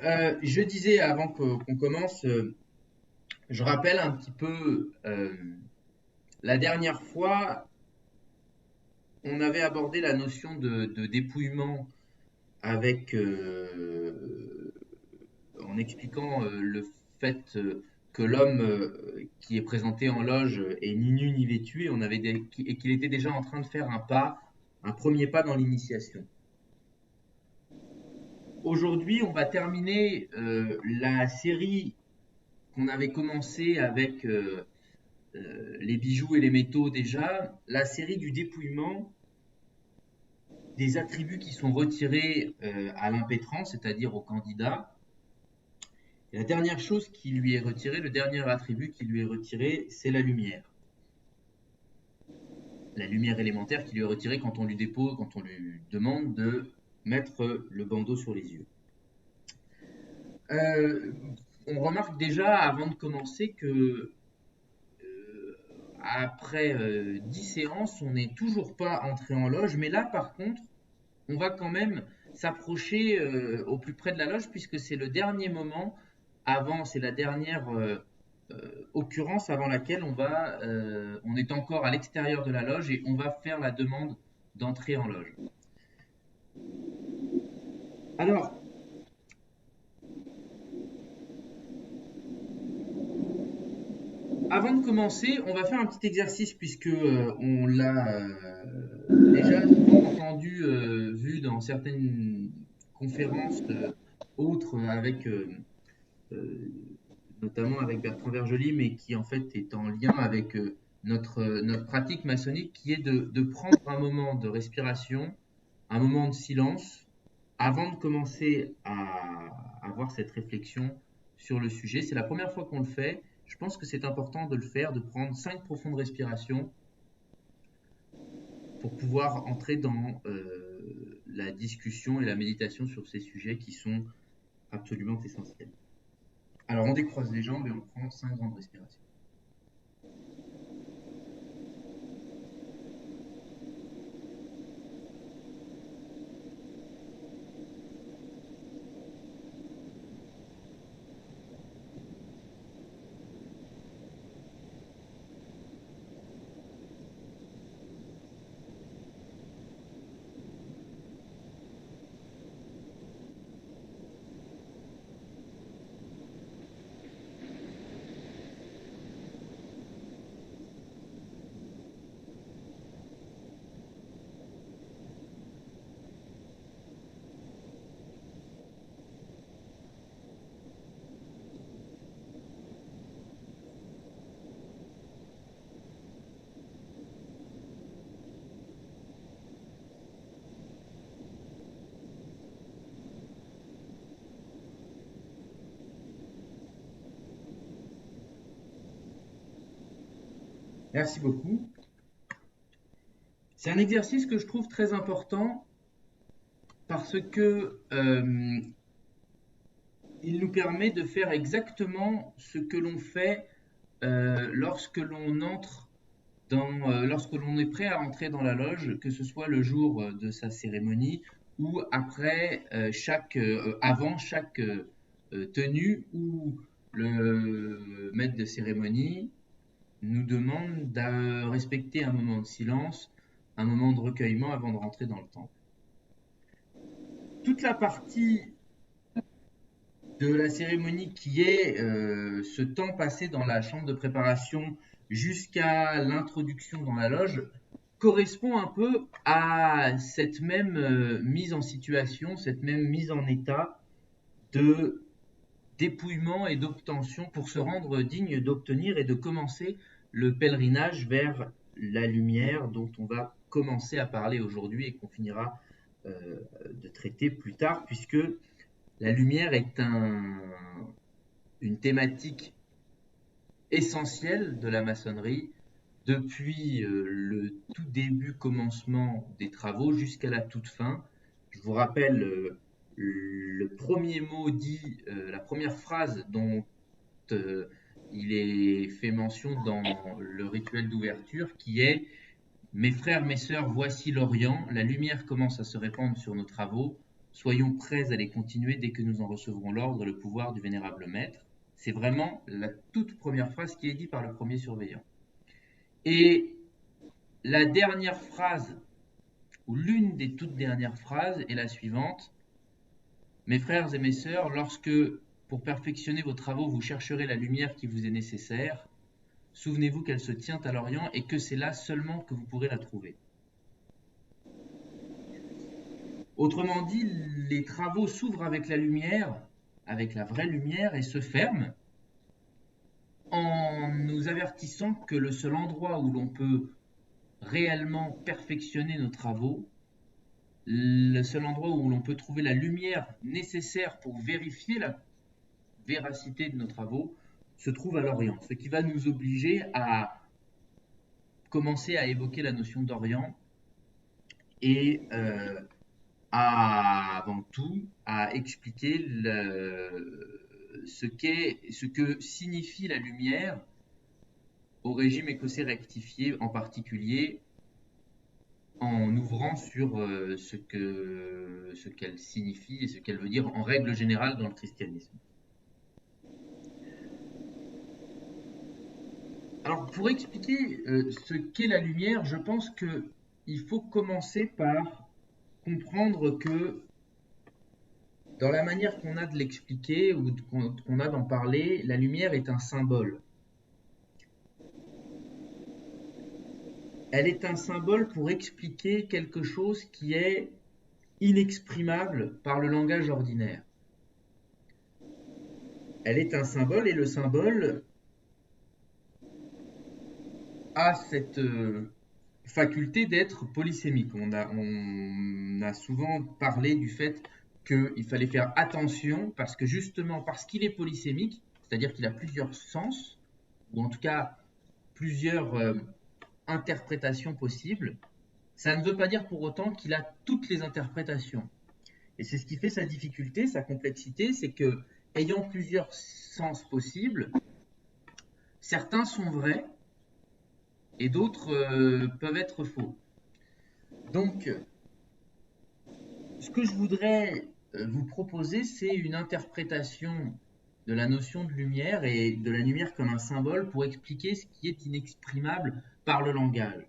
Je disais avant qu'on commence, je rappelle un petit peu, la dernière fois, on avait abordé la notion de dépouillement avec, en expliquant le fait que l'homme qui est présenté en loge est ni nu ni vêtu, et, et qu'il était déjà en train de faire un premier pas dans l'initiation. Aujourd'hui, on va terminer la série qu'on avait commencé avec les bijoux et les métaux déjà, la série du dépouillement des attributs qui sont retirés à l'impétrant, c'est-à-dire au candidat. Et la dernière chose qui lui est retirée, le dernier attribut qui lui est retiré, c'est la lumière. La lumière élémentaire qui lui est retirée quand on lui dépose, quand on lui demande de mettre le bandeau sur les yeux. Euh, on remarque déjà avant de commencer que après 10 séances, on n'est toujours pas entré en loge, mais là par contre, on va quand même s'approcher au plus près de la loge puisque c'est le dernier moment avant, c'est la dernière occurrence avant laquelle on est encore à l'extérieur de la loge et on va faire la demande d'entrer en loge. Alors, avant de commencer, on va faire un petit exercice puisque on l'a déjà souvent entendu, vu dans certaines conférences autres avec euh, notamment avec Bertrand Vergely, mais qui en fait est en lien avec notre pratique maçonnique, qui est de prendre un moment de respiration, un moment de silence, avant de commencer à avoir cette réflexion sur le sujet. C'est la première fois qu'on le fait. Je pense que c'est important de le faire, de prendre 5 profondes respirations pour pouvoir entrer dans la discussion et la méditation sur ces sujets qui sont absolument essentiels. Alors on décroise les jambes et on prend 5 grandes respirations. Merci beaucoup. C'est un exercice que je trouve très important parce que il nous permet de faire exactement ce que l'on fait lorsque l'on entre lorsque l'on est prêt à entrer dans la loge, que ce soit le jour de sa cérémonie ou après avant chaque tenue où le maître de cérémonie nous demande de respecter un moment de silence, un moment de recueillement avant de rentrer dans le temple. Toute la partie de la cérémonie qui est ce temps passé dans la chambre de préparation jusqu'à l'introduction dans la loge correspond un peu à cette même mise en situation, cette même mise en état de dépouillement et d'obtention pour se rendre digne d'obtenir et de commencer le pèlerinage vers la lumière dont on va commencer à parler aujourd'hui et qu'on finira de traiter plus tard, puisque la lumière est une thématique essentielle de la maçonnerie depuis le tout début commencement des travaux jusqu'à la toute fin. Je vous rappelle le premier mot dit, la première phrase dont il est fait mention dans le rituel d'ouverture qui est « Mes frères, mes sœurs, voici l'Orient, la lumière commence à se répandre sur nos travaux, Soyons prêts à les continuer dès que nous en recevrons l'ordre et le pouvoir du vénérable maître. C'est vraiment la toute première phrase qui est dite par le premier surveillant. Et la dernière phrase, ou l'une des toutes dernières phrases, est la suivante. Mes frères et mes sœurs, lorsque, pour perfectionner vos travaux, vous chercherez la lumière qui vous est nécessaire, souvenez-vous qu'elle se tient à l'Orient et que c'est là seulement que vous pourrez la trouver. Autrement dit, les travaux s'ouvrent avec la lumière, avec la vraie lumière, et se ferment en nous avertissant que le seul endroit où l'on peut réellement perfectionner nos travaux, le seul endroit où l'on peut trouver la lumière nécessaire pour vérifier la véracité de nos travaux, se trouve à l'Orient. Ce qui va nous obliger à commencer à évoquer la notion d'Orient et avant tout à expliquer ce que signifie la lumière au régime écossais rectifié, en particulier en ouvrant sur ce qu'elle signifie et ce qu'elle veut dire en règle générale dans le christianisme. Alors, pour expliquer ce qu'est la lumière, je pense qu'il faut commencer par comprendre que dans la manière qu'on a de l'expliquer ou qu'on a d'en parler, la lumière est un symbole. Elle est un symbole pour expliquer quelque chose qui est inexprimable par le langage ordinaire. Elle est un symbole et le symbole a cette faculté d'être polysémique. On a souvent parlé du fait qu'il fallait faire attention parce que justement parce qu'il est polysémique, c'est-à-dire qu'il a plusieurs sens, ou en tout cas plusieurs interprétations possibles, ça ne veut pas dire pour autant qu'il a toutes les interprétations. Et c'est ce qui fait sa difficulté, sa complexité, c'est que ayant plusieurs sens possibles, certains sont vrais et d'autres peuvent être faux. Donc, ce que je voudrais vous proposer, c'est une interprétation de la notion de lumière et de la lumière comme un symbole pour expliquer ce qui est inexprimable par le langage.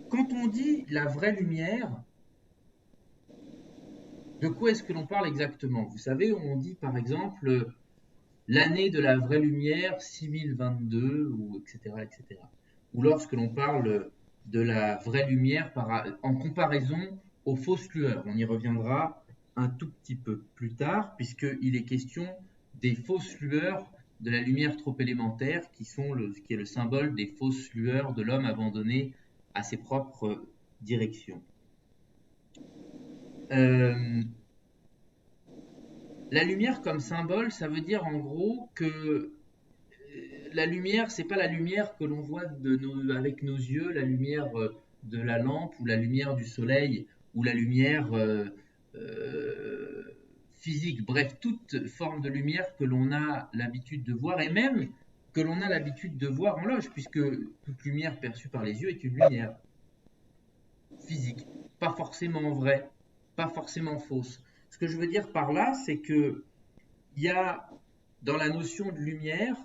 Quand on dit la vraie lumière, de quoi est-ce que l'on parle exactement? Vous savez, on dit par exemple l'année de la vraie lumière 6022 ou etc., etc. Ou lorsque l'on parle de la vraie lumière en comparaison aux fausses lueurs. On y reviendra un tout petit peu plus tard puisqu'il est question des fausses lueurs de la lumière trop élémentaire qui est le symbole des fausses lueurs de l'homme abandonné à ses propres directions. La lumière comme symbole, ça veut dire en gros que la lumière, c'est pas la lumière que l'on voit avec nos yeux, la lumière de la lampe ou la lumière du soleil ou la lumière physique. Bref, toute forme de lumière que l'on a l'habitude de voir et même que l'on a l'habitude de voir en loge, puisque toute lumière perçue par les yeux est une lumière physique, pas forcément vraie, pas forcément fausse. Ce que je veux dire par là, c'est que il y a dans la notion de lumière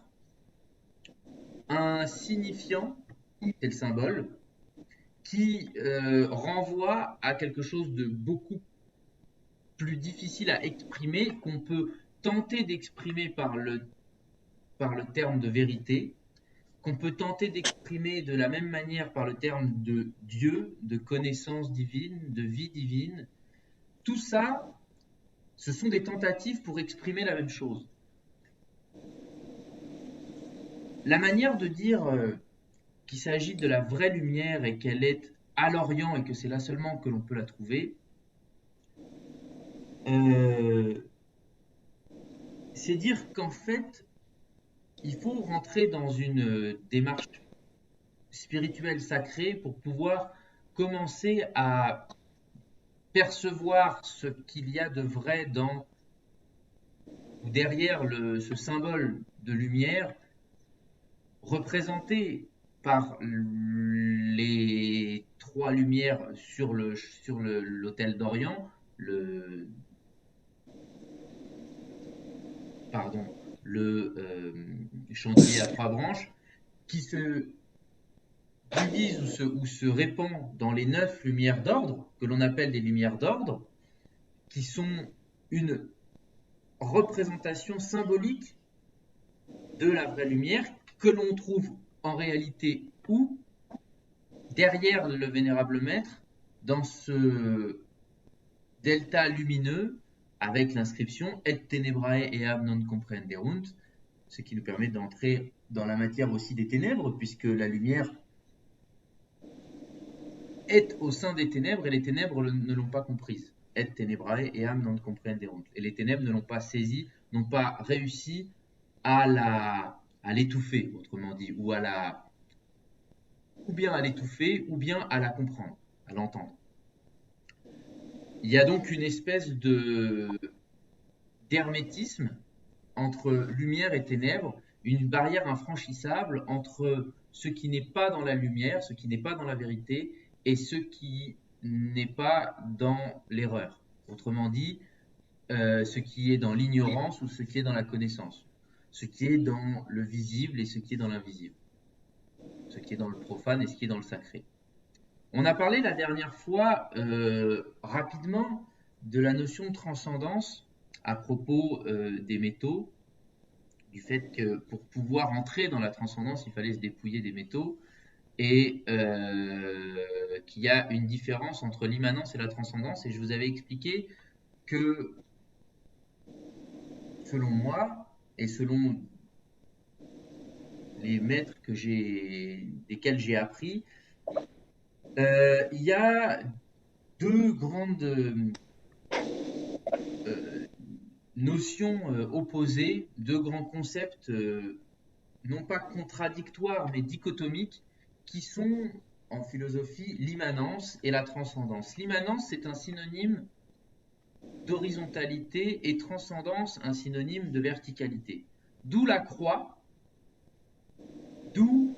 un signifiant, c'est le symbole, qui renvoie à quelque chose de beaucoup plus difficile à exprimer, qu'on peut tenter d'exprimer par le terme de vérité, qu'on peut tenter d'exprimer de la même manière par le terme de Dieu, de connaissance divine, de vie divine. Tout ça, ce sont des tentatives pour exprimer la même chose. La manière de dire qu'il s'agit de la vraie lumière et qu'elle est à l'Orient et que c'est là seulement que l'on peut la trouver, c'est dire qu'en fait, il faut rentrer dans une démarche spirituelle sacrée pour pouvoir commencer à percevoir ce qu'il y a de vrai dans ou derrière ce symbole de lumière représenté par les trois lumières sur l'autel d'Orient, le, pardon, le chantier à trois branches, qui se divise ou se répand dans les 9 lumières d'ordre, que l'on appelle des lumières d'ordre, qui sont une représentation symbolique de la vraie lumière, que l'on trouve en réalité où? Derrière le vénérable maître, dans ce delta lumineux, avec l'inscription Et tenebrae eam non comprenderunt, ce qui nous permet d'entrer dans la matière aussi des ténèbres, puisque la lumière est au sein des ténèbres et les ténèbres ne l'ont pas comprise. Et tenebrae eam non comprenderunt. Et les ténèbres ne l'ont pas saisie, n'ont pas réussi à l'étouffer, autrement dit, ou bien à l'étouffer, ou bien à la comprendre, à l'entendre. Il y a donc une espèce d'hermétisme entre lumière et ténèbres, une barrière infranchissable entre ce qui n'est pas dans la lumière, ce qui n'est pas dans la vérité, et ce qui n'est pas dans l'erreur. Autrement dit, ce qui est dans l'ignorance ou ce qui est dans la connaissance, ce qui est dans le visible et ce qui est dans l'invisible, ce qui est dans le profane et ce qui est dans le sacré. On a parlé la dernière fois rapidement de la notion de transcendance à propos des métaux, du fait que pour pouvoir entrer dans la transcendance, il fallait se dépouiller des métaux, et qu'il y a une différence entre l'immanence et la transcendance. Et je vous avais expliqué que, selon moi, et selon les maîtres desquels j'ai appris, il y a deux grandes notions opposées, deux grands concepts, non pas contradictoires, mais dichotomiques, qui sont en philosophie l'immanence et la transcendance. L'immanence, c'est un synonyme d'horizontalité et transcendance, un synonyme de verticalité. D'où la croix, d'où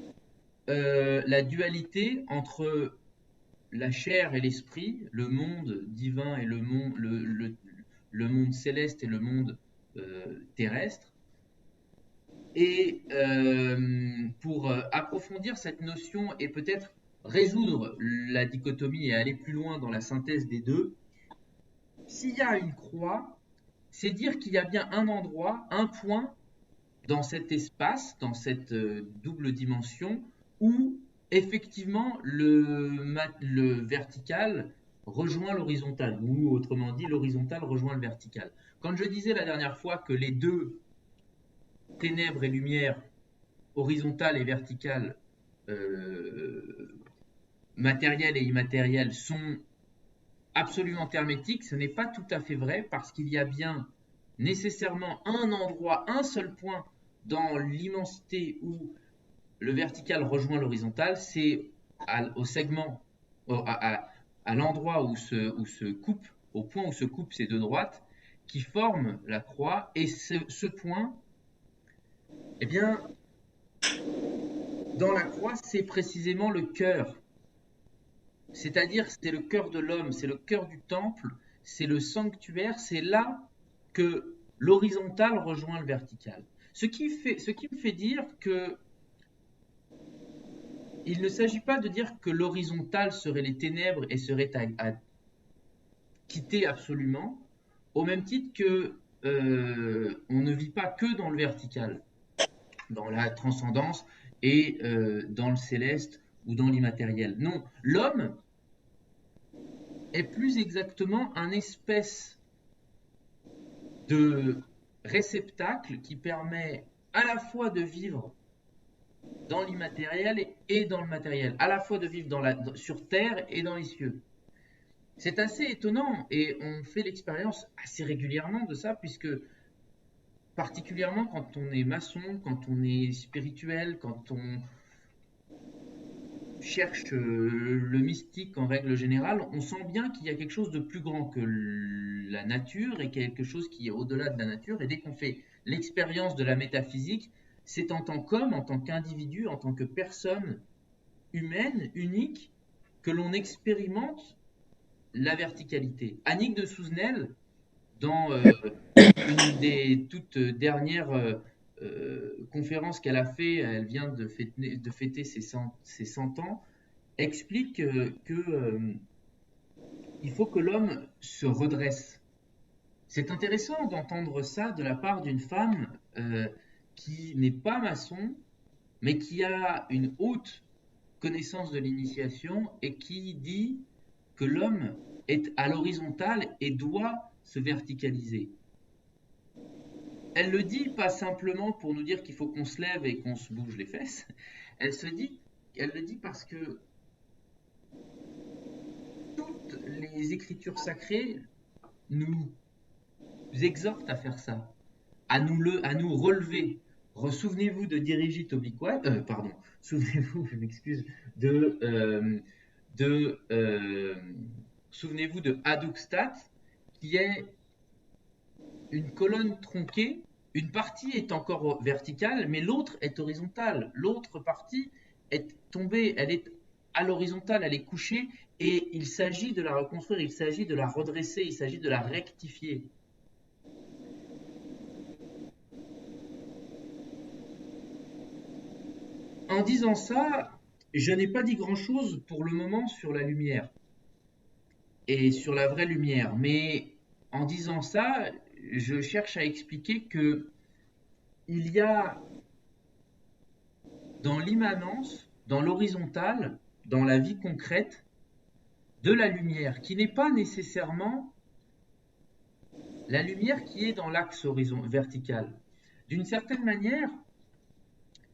la dualité entre la chair et l'esprit, le monde divin et le monde céleste et le monde terrestre. Et pour approfondir cette notion et peut-être résoudre la dichotomie et aller plus loin dans la synthèse des deux, s'il y a une croix, c'est dire qu'il y a bien un endroit, un point dans cet espace, dans cette double dimension, où effectivement le vertical rejoint l'horizontal, ou autrement dit, l'horizontal rejoint le vertical. Quand je disais la dernière fois que les deux, ténèbres et lumière, horizontale et verticale, matérielle et immatérielle, sont absolument hermétiques, ce n'est pas tout à fait vrai, parce qu'il y a bien nécessairement un endroit, un seul point dans l'immensité où le vertical rejoint l'horizontal, c'est au segment, à l'endroit où se coupe, au point où se coupent ces deux droites, qui forment la croix, et ce point, eh bien, dans la croix, c'est précisément le cœur. C'est-à-dire, c'est le cœur de l'homme, c'est le cœur du temple, c'est le sanctuaire, c'est là que l'horizontal rejoint le vertical. Ce qui me fait dire que il ne s'agit pas de dire que l'horizontal serait les ténèbres et serait à quitter absolument, au même titre que on ne vit pas que dans le vertical, dans la transcendance et dans le céleste ou dans l'immatériel. Non, l'homme est plus exactement un espèce de réceptacle qui permet à la fois de vivre dans l'immatériel et dans le matériel, à la fois de vivre sur terre et dans les cieux. C'est assez étonnant et on fait l'expérience assez régulièrement de ça, puisque particulièrement quand on est maçon, quand on est spirituel, quand on cherche le mystique en règle générale, on sent bien qu'il y a quelque chose de plus grand que la nature et quelque chose qui est au-delà de la nature. Et dès qu'on fait l'expérience de la métaphysique, c'est en tant qu'homme, en tant qu'individu, en tant que personne humaine, unique, que l'on expérimente la verticalité. Annick de Souzenel, dans une des toutes dernières conférences qu'elle a fait, elle vient de fêter ses 100 ans, explique il faut que l'homme se redresse. C'est intéressant d'entendre ça de la part d'une femme qui n'est pas maçon, mais qui a une haute connaissance de l'initiation et qui dit que l'homme est à l'horizontale et doit se verticaliser. Elle le dit pas simplement pour nous dire qu'il faut qu'on se lève et qu'on se bouge les fesses. Elle le dit parce que toutes les écritures sacrées nous exhortent à faire ça, à nous relever. Souvenez-vous de Dirigit Obliquat, pardon, souvenez-vous, je m'excuse, de souvenez-vous de Adukstat, qui est une colonne tronquée. Une partie est encore verticale, mais l'autre est horizontale. L'autre partie est tombée, elle est à l'horizontale, elle est couchée, et il s'agit de la reconstruire, il s'agit de la redresser, il s'agit de la rectifier. En disant ça, je n'ai pas dit grand-chose pour le moment sur la lumière et sur la vraie lumière, mais en disant ça, je cherche à expliquer que il y a dans l'immanence, dans l'horizontale, dans la vie concrète, de la lumière qui n'est pas nécessairement la lumière qui est dans l'axe vertical. D'une certaine manière,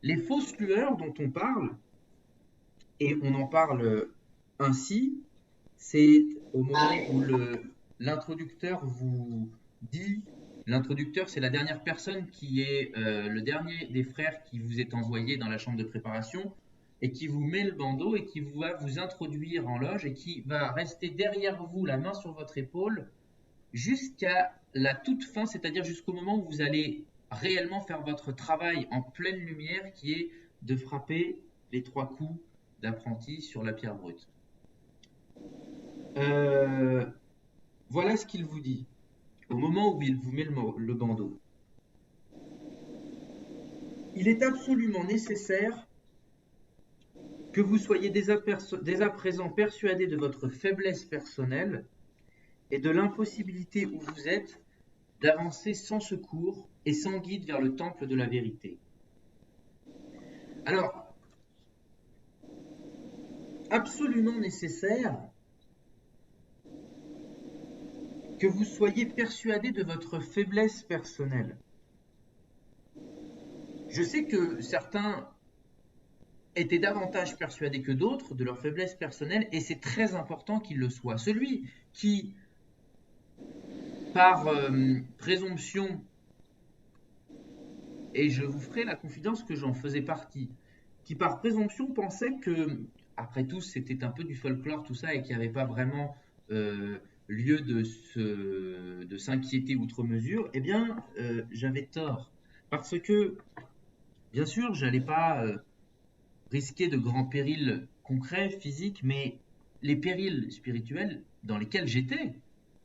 les fausses lueurs dont on parle, et on en parle ainsi, c'est au moment où l'introducteur vous dit, l'introducteur c'est la dernière personne qui est le dernier des frères qui vous est envoyé dans la chambre de préparation et qui vous met le bandeau et qui va vous introduire en loge et qui va rester derrière vous, la main sur votre épaule, jusqu'à la toute fin, c'est-à-dire jusqu'au moment où vous allez réellement faire votre travail en pleine lumière qui est de frapper les 3 coups d'apprenti sur la pierre brute. Voilà ce qu'il vous dit au moment où il vous met le bandeau. Il est absolument nécessaire que vous soyez dès à présent persuadé de votre faiblesse personnelle et de l'impossibilité où vous êtes d'avancer sans secours et sans guide vers le temple de la vérité. Alors, absolument nécessaire que vous soyez persuadé de votre faiblesse personnelle. Je sais que certains étaient davantage persuadés que d'autres de leur faiblesse personnelle, et c'est très important qu'il le soit. Celui qui, par présomption, et je vous ferai la confidence que j'en faisais partie, qui par présomption pensait que, après tout, c'était un peu du folklore tout ça, et qu'il n'y avait pas vraiment lieu de s'inquiéter outre mesure, eh bien, j'avais tort. Parce que, bien sûr, j'allais pas risquer de grands périls concrets, physiques, mais les périls spirituels dans lesquels j'étais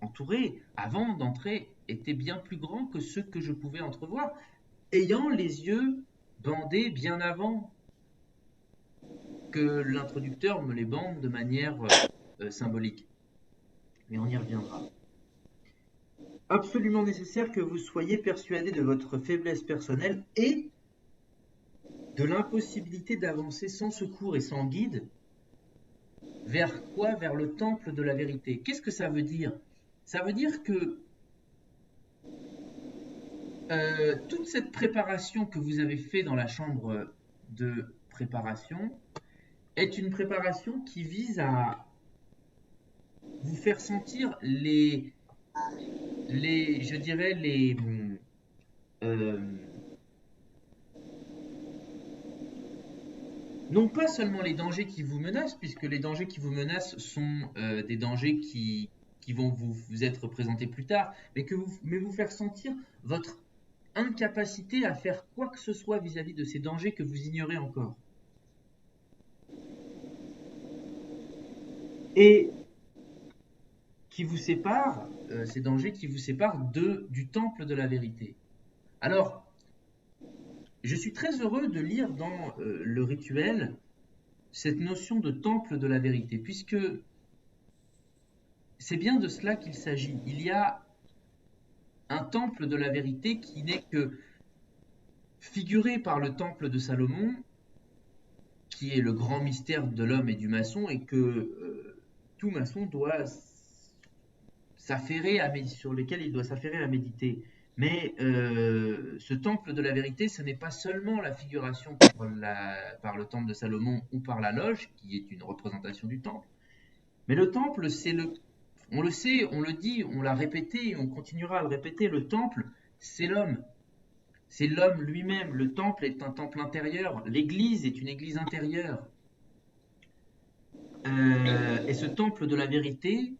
entouré avant d'entrer étaient bien plus grands que ceux que je pouvais entrevoir, ayant les yeux bandés bien avant que l'introducteur me les bande de manière symbolique. Mais on y reviendra. Absolument nécessaire que vous soyez persuadé de votre faiblesse personnelle et de l'impossibilité d'avancer sans secours et sans guide. Vers quoi? Vers le temple de la vérité. Qu'est-ce que ça veut dire? Ça veut dire que toute cette préparation que vous avez fait dans la chambre de préparation est une préparation qui vise à vous faire sentir je dirais non pas seulement les dangers qui vous menacent, puisque les dangers qui vous menacent sont des dangers qui vont vous être présentés plus tard, mais vous faire sentir votre incapacité à faire quoi que ce soit vis-à-vis de ces dangers que vous ignorez encore. Et qui vous séparent, ces dangers qui vous séparent du temple de la vérité. Alors, je suis très heureux de lire dans le rituel cette notion de temple de la vérité, puisque c'est bien de cela qu'il s'agit. Il y a un temple de la vérité qui n'est que figuré par le temple de Salomon, qui est le grand mystère de l'homme et du maçon, et que tout maçon doit sur lequel il doit s'affairer à méditer. Mais ce temple de la vérité, ce n'est pas seulement la figuration par le temple de Salomon ou par la loge, qui est une représentation du temple, mais le temple, on le sait, on le dit, on l'a répété, et on continuera à le répéter, le temple, c'est l'homme. C'est l'homme lui-même. Le temple est un temple intérieur. L'Église est une Église intérieure. Et ce temple de la vérité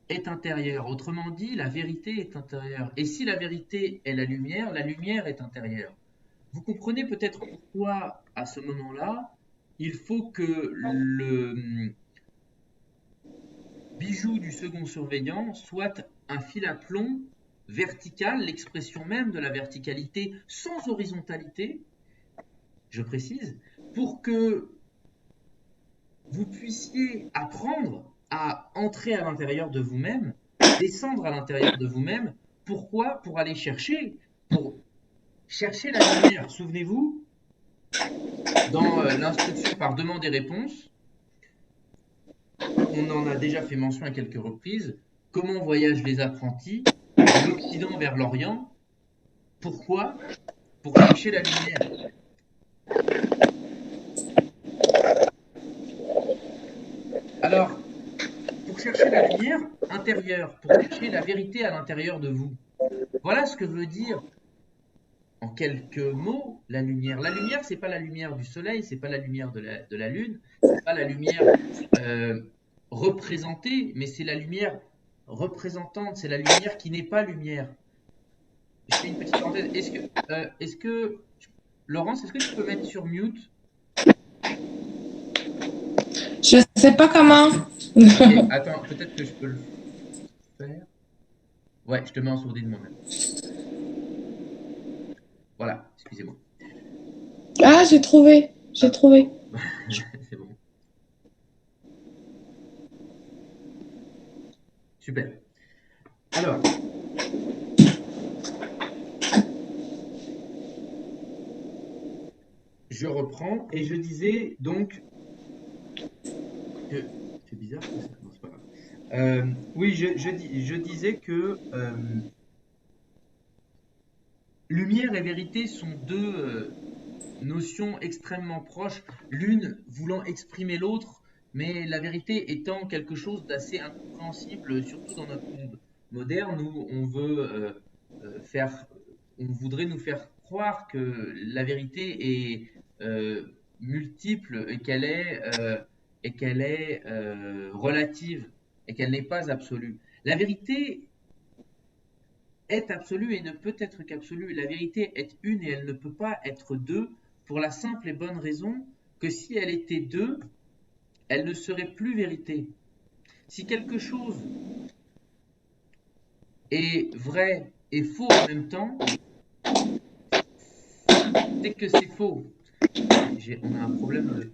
est intérieur. Autrement dit, la vérité est intérieure. Et si la vérité est la lumière est intérieure. Vous comprenez peut-être pourquoi, à ce moment-là, il faut que le bijou du second surveillant soit un fil à plomb vertical, l'expression même de la verticalité sans horizontalité, je précise, pour que vous puissiez apprendre à entrer à l'intérieur de vous-même, descendre à l'intérieur de vous-même. Pourquoi? Pour chercher la lumière. Souvenez-vous, dans l'instruction par demande et réponse, on en a déjà fait mention à quelques reprises. Comment voyagent les apprentis de l'Occident vers l'Orient? Pourquoi? Pour chercher la lumière. Alors, pour chercher la lumière intérieure, pour chercher la vérité à l'intérieur de vous. Voilà ce que veut dire, en quelques mots, la lumière. La lumière, c'est pas la lumière du soleil, c'est pas la lumière de la lune, c'est pas la lumière représentée, mais c'est la lumière représentante, c'est la lumière qui n'est pas lumière. Je fais une petite parenthèse. Laurence, est-ce que tu peux mettre sur mute? Je sais pas comment. Ok, attends, peut-être que je peux le faire. Ouais, je te mets en sourdine moi-même. Voilà, excusez-moi. Ah, j'ai trouvé. J'ai Hop, trouvé. c'est bon. Super. Alors, je reprends et je disais donc que c'est bizarre que ça. Non, c'est pas grave. Oui, je disais que lumière et vérité sont deux notions extrêmement proches, l'une voulant exprimer l'autre, mais la vérité étant quelque chose d'assez incompréhensible, surtout dans notre monde moderne où faire, on voudrait nous faire croire que la vérité est multiple et qu'elle est relative et qu'elle n'est pas absolue. La vérité est absolue et ne peut être qu'absolue. La vérité est une et elle ne peut pas être deux pour la simple et bonne raison que si elle était deux, elle ne serait plus vérité. Si quelque chose est vrai et faux en même temps, c'est que c'est faux. On a un problème de...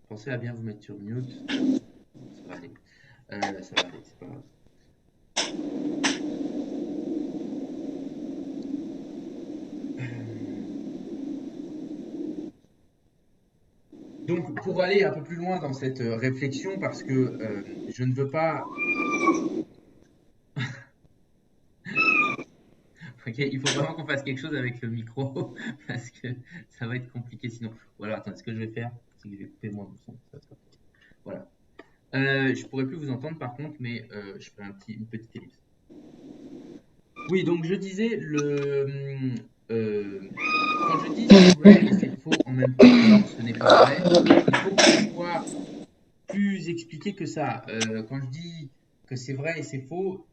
Pensez à bien vous mettre sur mute. Ça va aller. Ça va aller, c'est pas grave. Donc, pour aller un peu plus loin dans cette réflexion, parce que je ne veux pas... Ok, il faut vraiment qu'on fasse quelque chose avec le micro, parce que ça va être compliqué sinon. Voilà, attends, ce que je vais faire, c'est que je vais couper moi mon son. Ça sera... Voilà. Je pourrais plus vous entendre par contre, mais je ferai une petite ellipse. Oui, donc je disais, quand je dis c'est vrai et c'est faux en même temps, alors ce n'est pas vrai. Il faut que ce soit plus expliqué que ça. Quand je dis que c'est vrai et c'est faux,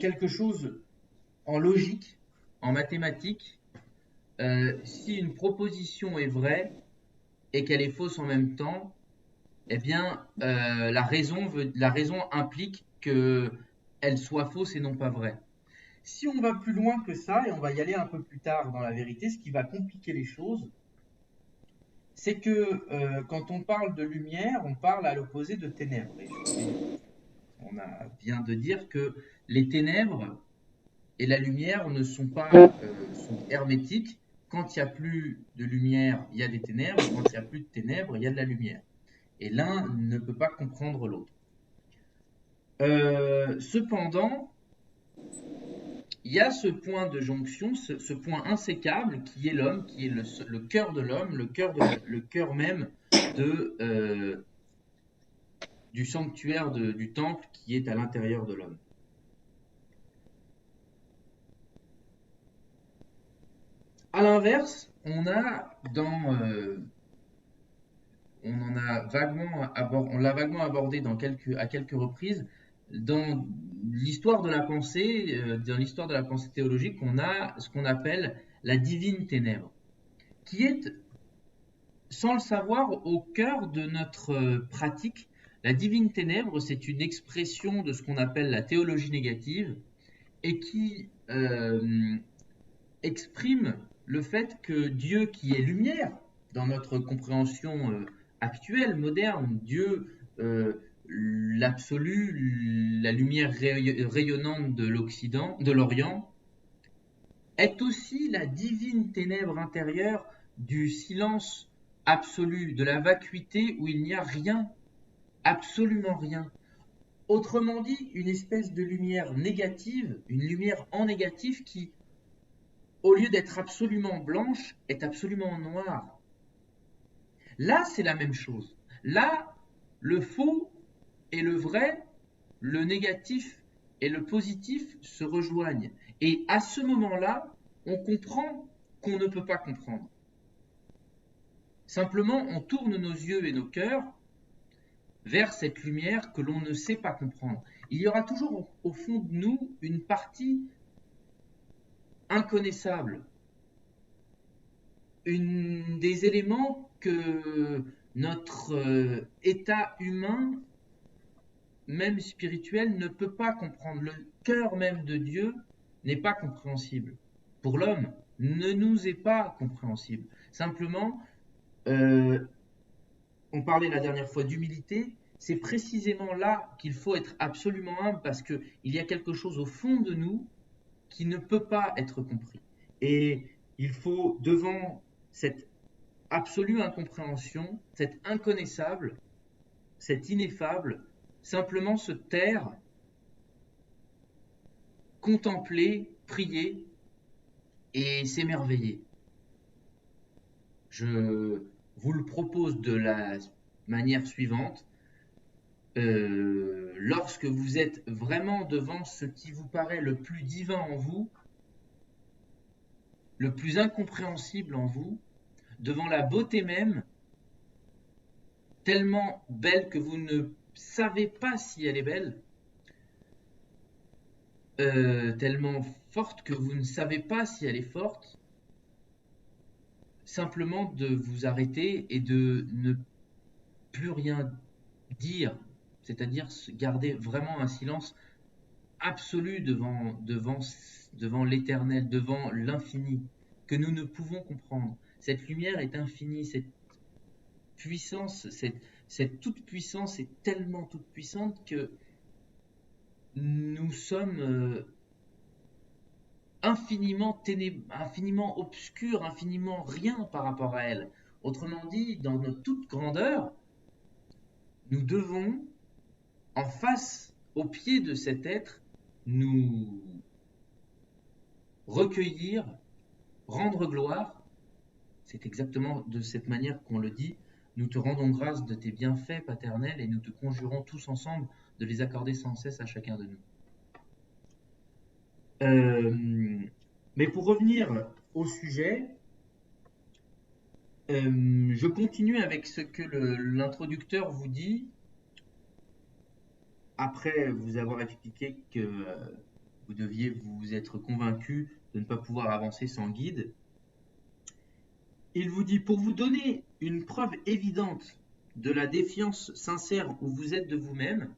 quelque chose en logique, en mathématiques, si une proposition est vraie et qu'elle est fausse en même temps, eh bien, la raison implique que elle soit fausse et non pas vraie. Si on va plus loin que ça, et on va y aller un peu plus tard dans la vérité, ce qui va compliquer les choses, c'est que quand on parle de lumière, on parle à l'opposé de ténèbres. On vient de dire que les ténèbres et la lumière ne sont pas sont hermétiques. Quand il n'y a plus de lumière, il y a des ténèbres. Quand il n'y a plus de ténèbres, il y a de la lumière. Et l'un ne peut pas comprendre l'autre. Cependant, il y a ce point de jonction, ce point insécable qui est l'homme, qui est le cœur de l'homme, le cœur même du sanctuaire du temple qui est à l'intérieur de l'homme. À l'inverse, on l'a vaguement abordé à quelques reprises dans l'histoire de la pensée, théologique. On a ce qu'on appelle la divine ténèbre, qui est, sans le savoir, au cœur de notre pratique. La divine ténèbre, c'est une expression de ce qu'on appelle la théologie négative et qui exprime le fait que Dieu qui est lumière, dans notre compréhension actuelle, moderne, Dieu, l'absolu, la lumière rayonnante de l'Occident, de l'Orient, est aussi la divine ténèbre intérieure du silence absolu, de la vacuité où il n'y a rien, absolument rien. Autrement dit, une espèce de lumière négative, une lumière en négatif qui, au lieu d'être absolument blanche, est absolument noire. Là, c'est la même chose. Là, le faux et le vrai, le négatif et le positif se rejoignent. Et à ce moment-là, on comprend qu'on ne peut pas comprendre. Simplement, on tourne nos yeux et nos cœurs vers cette lumière que l'on ne sait pas comprendre. Il y aura toujours au fond de nous une partie inconnaissable, des éléments que notre état humain, même spirituel, ne peut pas comprendre. Le cœur même de Dieu n'est pas compréhensible. Pour l'homme, ne nous est pas compréhensible. Simplement, on parlait la dernière fois d'humilité, c'est précisément là qu'il faut être absolument humble parce qu'il y a quelque chose au fond de nous qui ne peut pas être compris. Et il faut, devant cette absolue incompréhension, cet inconnaissable, cet ineffable, simplement se taire, contempler, prier et s'émerveiller. Je vous le propose de la manière suivante. Lorsque vous êtes vraiment devant ce qui vous paraît le plus divin en vous, le plus incompréhensible en vous, devant la beauté même, tellement belle que vous ne savez pas si elle est belle, tellement forte que vous ne savez pas si elle est forte, simplement de vous arrêter et de ne plus rien dire, c'est-à-dire garder vraiment un silence absolu devant l'éternel, devant l'infini, que nous ne pouvons comprendre. Cette lumière est infinie, cette puissance, cette toute puissance est tellement toute puissante que nous sommes infiniment obscurs, infiniment rien par rapport à elle. Autrement dit, dans notre toute grandeur, nous devons, en face, au pied de cet être, nous recueillir, rendre gloire. C'est exactement de cette manière qu'on le dit. Nous te rendons grâce de tes bienfaits paternels et nous te conjurons tous ensemble de les accorder sans cesse à chacun de nous. Mais pour revenir au sujet, je continue avec ce que l'introducteur vous dit, après vous avoir expliqué que vous deviez vous être convaincu de ne pas pouvoir avancer sans guide. il vous dit, pour vous donner une preuve évidente de la défiance sincère où vous êtes de vous-même,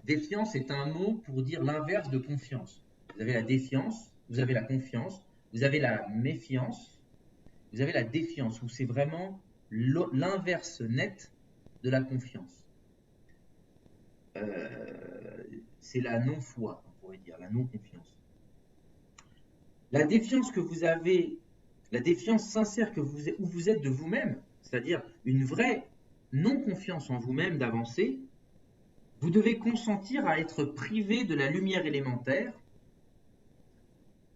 défiance est un mot pour dire l'inverse de confiance. Vous avez la défiance, vous avez la confiance, vous avez la méfiance, vous avez la défiance, où c'est vraiment l'inverse net de la confiance. C'est la non-foi, on pourrait dire, la non-confiance. La défiance que vous avez, la défiance sincère où vous êtes de vous-même, c'est-à-dire une vraie non-confiance en vous-même d'avancer, vous devez consentir à être privé de la lumière élémentaire,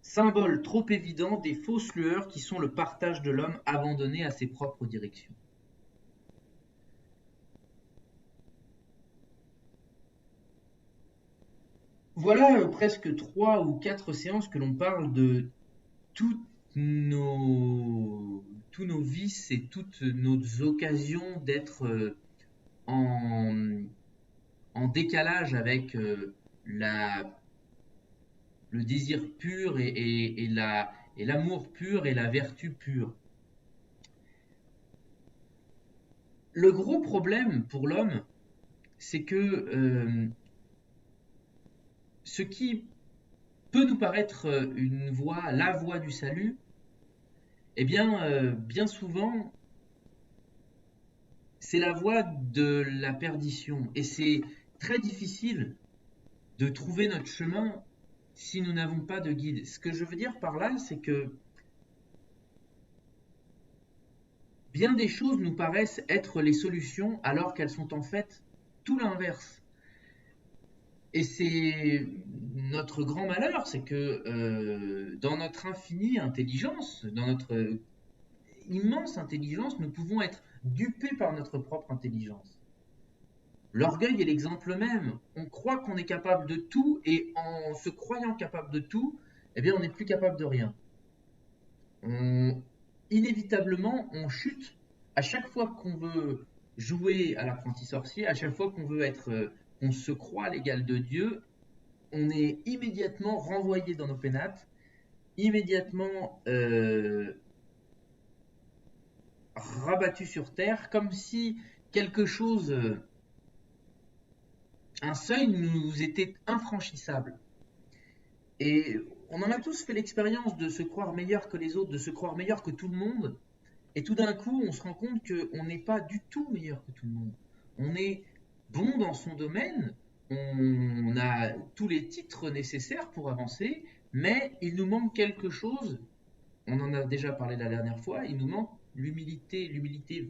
symbole trop évident des fausses lueurs qui sont le partage de l'homme abandonné à ses propres directions. Voilà presque 3 ou 4 séances que l'on parle de toutes tous nos vices et toutes nos occasions d'être en, en décalage avec le désir pur et l'amour pur et la vertu pure. Le gros problème pour l'homme, c'est que ce qui peut nous paraître une voie, la voie du salut, eh bien, bien souvent, c'est la voie de la perdition. Et c'est très difficile de trouver notre chemin si nous n'avons pas de guide. Ce que je veux dire par là, c'est que bien des choses nous paraissent être les solutions alors qu'elles sont en fait tout l'inverse. Et c'est notre grand malheur, c'est que dans notre infinie intelligence, dans notre immense intelligence, nous pouvons être dupés par notre propre intelligence. L'orgueil est l'exemple même. On croit qu'on est capable de tout et en se croyant capable de tout, eh bien on n'est plus capable de rien. Inévitablement, on chute à chaque fois qu'on veut jouer à l'apprenti sorcier, à chaque fois qu'on veut être, on se croit l'égal de Dieu, on est immédiatement renvoyé dans nos pénates, immédiatement rabattu sur terre, comme si quelque chose, un seuil nous était infranchissable. Et on en a tous fait l'expérience de se croire meilleur que les autres, de se croire meilleur que tout le monde. Et tout d'un coup, on se rend compte qu'on n'est pas du tout meilleur que tout le monde. On est bon dans son domaine, on a tous les titres nécessaires pour avancer, mais il nous manque quelque chose. On en a déjà parlé la dernière fois, il nous manque l'humilité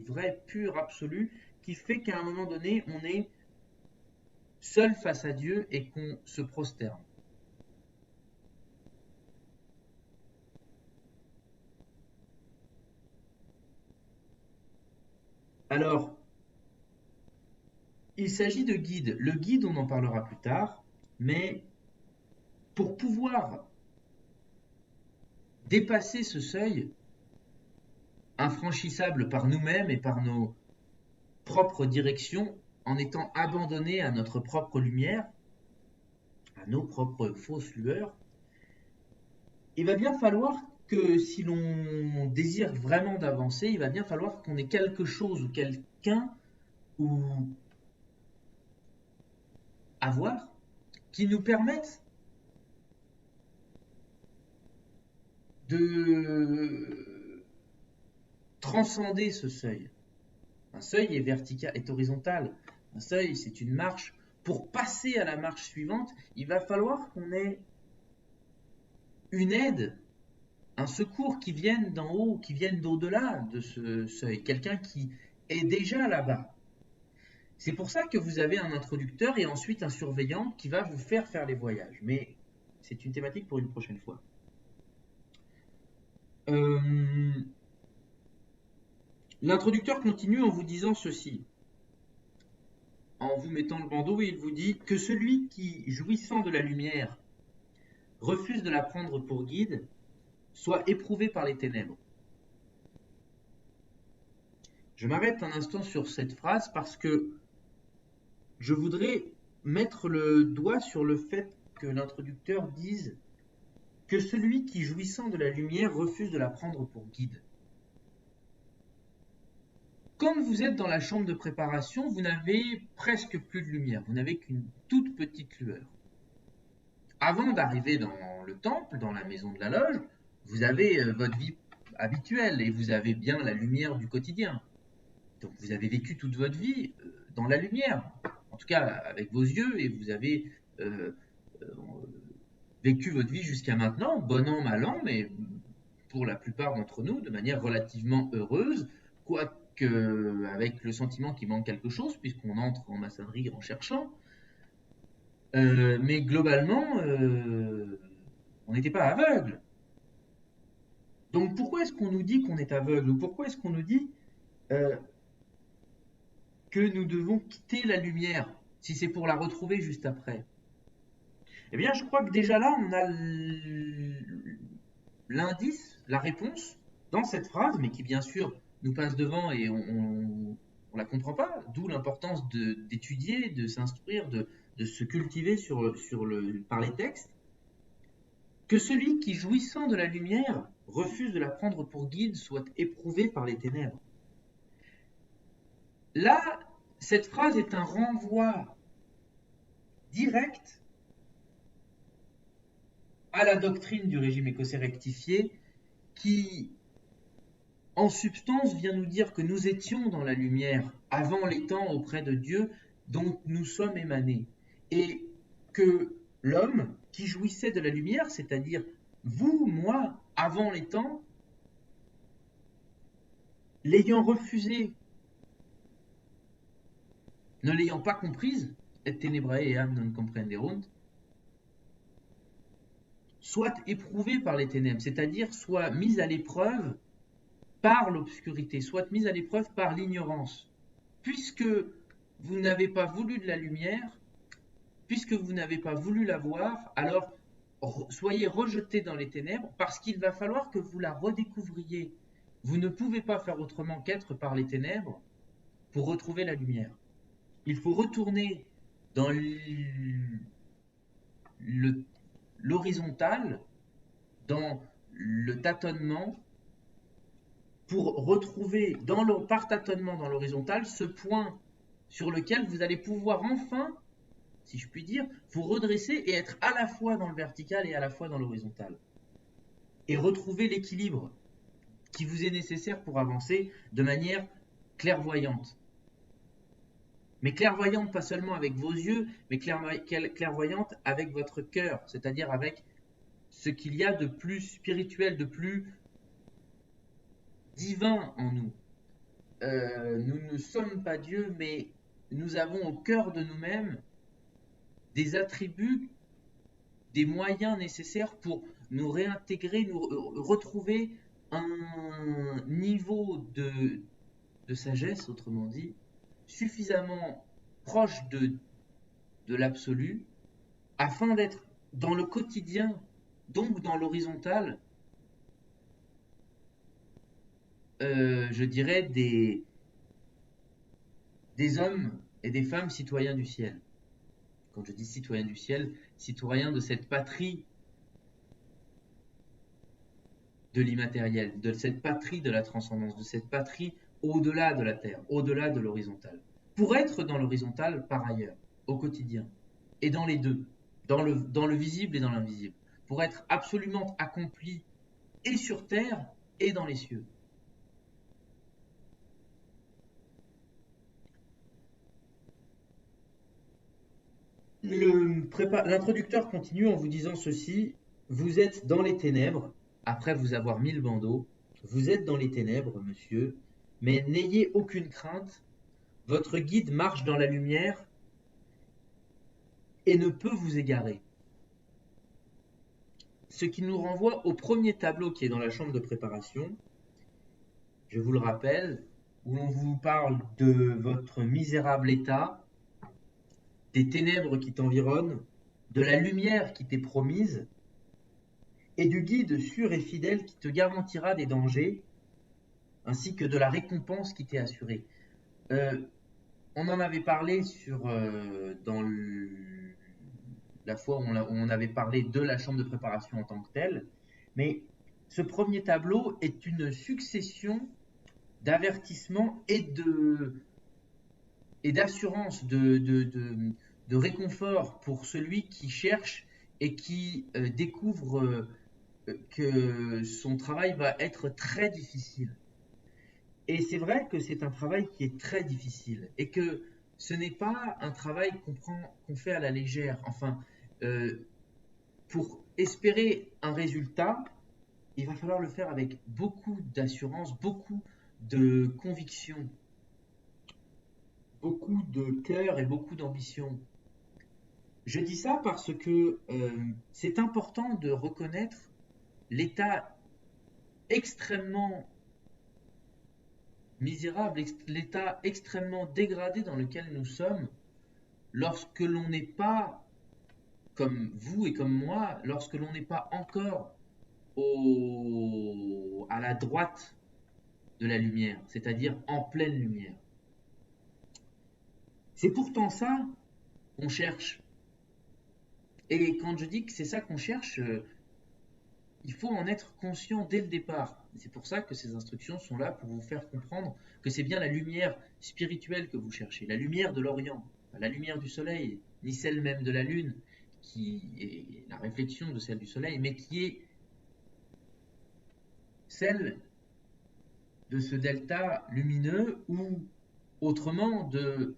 vraie, pure, absolue, qui fait qu'à un moment donné, on est seul face à Dieu et qu'on se prosterne. Alors, il s'agit de guide. Le guide, on en parlera plus tard, mais pour pouvoir dépasser ce seuil infranchissable par nous-mêmes et par nos propres directions, en étant abandonnés à notre propre lumière, à nos propres fausses lueurs, il va bien falloir que si l'on désire vraiment d'avancer, il va bien falloir qu'on ait quelque chose ou quelqu'un ou avoir qui nous permette de transcender ce seuil. Un seuil est vertical, est horizontal. Un seuil, c'est une marche. Pour passer à la marche suivante, il va falloir qu'on ait une aide, un secours qui vienne d'en haut, qui vienne d'au-delà de ce seuil. Quelqu'un qui est déjà là-bas. C'est pour ça que vous avez un introducteur et ensuite un surveillant qui va vous faire les voyages. Mais c'est une thématique pour une prochaine fois. L'introducteur continue en vous disant ceci. En vous mettant le bandeau, il vous dit que celui qui, jouissant de la lumière, refuse de la prendre pour guide, soit éprouvé par les ténèbres. Je m'arrête un instant sur cette phrase parce que je voudrais mettre le doigt sur le fait que l'introducteur dise que celui qui, jouissant de la lumière, refuse de la prendre pour guide. Quand vous êtes dans la chambre de préparation, vous n'avez presque plus de lumière, vous n'avez qu'une toute petite lueur. Avant d'arriver dans le temple, dans la maison de la loge, vous avez votre vie habituelle et vous avez bien la lumière du quotidien. Donc vous avez vécu toute votre vie dans la lumière, en tout cas avec vos yeux, et vous avez euh, euh, vécu votre vie jusqu'à maintenant, bon an, mal an, mais pour la plupart d'entre nous, de manière relativement heureuse, quoique avec le sentiment qu'il manque quelque chose, puisqu'on entre en maçonnerie en cherchant. Mais globalement, on n'était pas aveugle. Donc pourquoi est-ce qu'on nous dit qu'on est aveugle? Ou pourquoi est-ce qu'on nous dit euh, que nous devons quitter la lumière, si c'est pour la retrouver juste après? Eh bien, je crois que déjà là, on a l'indice, la réponse dans cette phrase, mais qui bien sûr nous passe devant et on la comprend pas, d'où l'importance d'étudier, de s'instruire, de se cultiver par les textes, que celui qui, jouissant de la lumière, refuse de la prendre pour guide, soit éprouvé par les ténèbres. Là, cette phrase est un renvoi direct à la doctrine du régime écossais rectifié qui, en substance, vient nous dire que nous étions dans la lumière avant les temps auprès de Dieu dont nous sommes émanés. Et que l'homme qui jouissait de la lumière, c'est-à-dire vous, moi, avant les temps, l'ayant refusé, ne l'ayant pas comprise, et tenebrae eam non comprenderunt, soit éprouvé par les ténèbres, c'est-à-dire soit mis à l'épreuve par l'obscurité, soit mise à l'épreuve par l'ignorance. Puisque vous n'avez pas voulu de la lumière, puisque vous n'avez pas voulu la voir, alors soyez rejetés dans les ténèbres, parce qu'il va falloir que vous la redécouvriez. Vous ne pouvez pas faire autrement qu'être par les ténèbres pour retrouver la lumière. Il faut retourner dans l'horizontal, dans le tâtonnement, pour retrouver par tâtonnement dans l'horizontale ce point sur lequel vous allez pouvoir enfin, si je puis dire, vous redresser et être à la fois dans le vertical et à la fois dans l'horizontal. Et retrouver l'équilibre qui vous est nécessaire pour avancer de manière clairvoyante. Mais clairvoyante pas seulement avec vos yeux, mais clairvoyante avec votre cœur, c'est-à-dire avec ce qu'il y a de plus spirituel, de plus divin en nous. Nous ne sommes pas Dieu, mais nous avons au cœur de nous-mêmes des attributs, des moyens nécessaires pour nous réintégrer, nous retrouver un niveau de sagesse, autrement dit, suffisamment proche de l'absolu, afin d'être dans le quotidien, donc dans l'horizontal, je dirais des hommes et des femmes citoyens du ciel. Quand je dis citoyens du ciel, citoyens de cette patrie de l'immatériel, de cette patrie de la transcendance, de cette patrie au-delà de la terre, au-delà de l'horizontal. Pour être dans l'horizontal par ailleurs, au quotidien, et dans les deux, dans le visible et dans l'invisible, pour être absolument accompli et sur terre et dans les cieux. L'introducteur continue en vous disant ceci: vous êtes dans les ténèbres, après vous avoir mis le bandeau, vous êtes dans les ténèbres, monsieur, mais n'ayez aucune crainte, votre guide marche dans la lumière et ne peut vous égarer. Ce qui nous renvoie au premier tableau qui est dans la chambre de préparation, je vous le rappelle, où l'on vous parle de votre misérable état, des ténèbres qui t'environnent, de la lumière qui t'est promise, et du guide sûr et fidèle qui te garantira des dangers, ainsi que de la récompense qui t'est assurée. On en avait parlé dans la fois où on avait parlé de la chambre de préparation en tant que telle, mais ce premier tableau est une succession d'avertissement et d'assurance, de réconfort pour celui qui cherche et qui découvre que son travail va être très difficile. Et c'est vrai que c'est un travail qui est très difficile et que ce n'est pas un travail qu'on fait à la légère. Enfin, pour espérer un résultat, il va falloir le faire avec beaucoup d'assurance, beaucoup de conviction, beaucoup de cœur et beaucoup d'ambition. Je dis ça parce que c'est important de reconnaître l'état extrêmement misérable, l'état extrêmement dégradé dans lequel nous sommes lorsque l'on n'est pas, comme vous et comme moi, lorsque l'on n'est pas encore à la droite de la lumière, c'est-à-dire en pleine lumière. C'est pourtant ça qu'on cherche. Et quand je dis que c'est ça qu'on cherche, il faut en être conscient dès le départ. C'est pour ça que ces instructions sont là pour vous faire comprendre que c'est bien la lumière spirituelle que vous cherchez, la lumière de l'Orient, pas la lumière du soleil, ni celle même de la lune, qui est la réflexion de celle du soleil, mais qui est celle de ce delta lumineux ou autrement de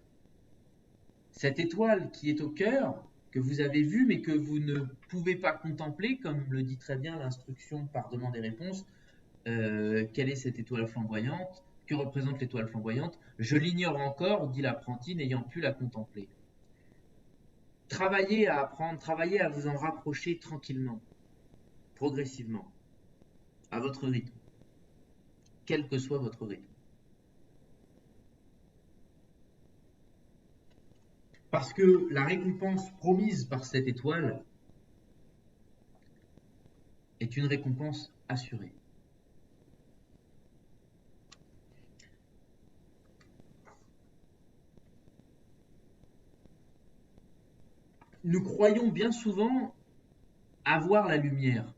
cette étoile qui est au cœur, que vous avez vue mais que vous ne pouvez pas contempler, comme le dit très bien l'instruction par demande et réponse. Quelle est cette étoile flamboyante? Que représente l'étoile flamboyante? Je l'ignore encore, dit l'apprenti, n'ayant pu la contempler. Travaillez à apprendre, travaillez à vous en rapprocher tranquillement, progressivement, à votre rythme, quel que soit votre rythme. Parce que la récompense promise par cette étoile est une récompense assurée. Nous croyons bien souvent avoir la lumière.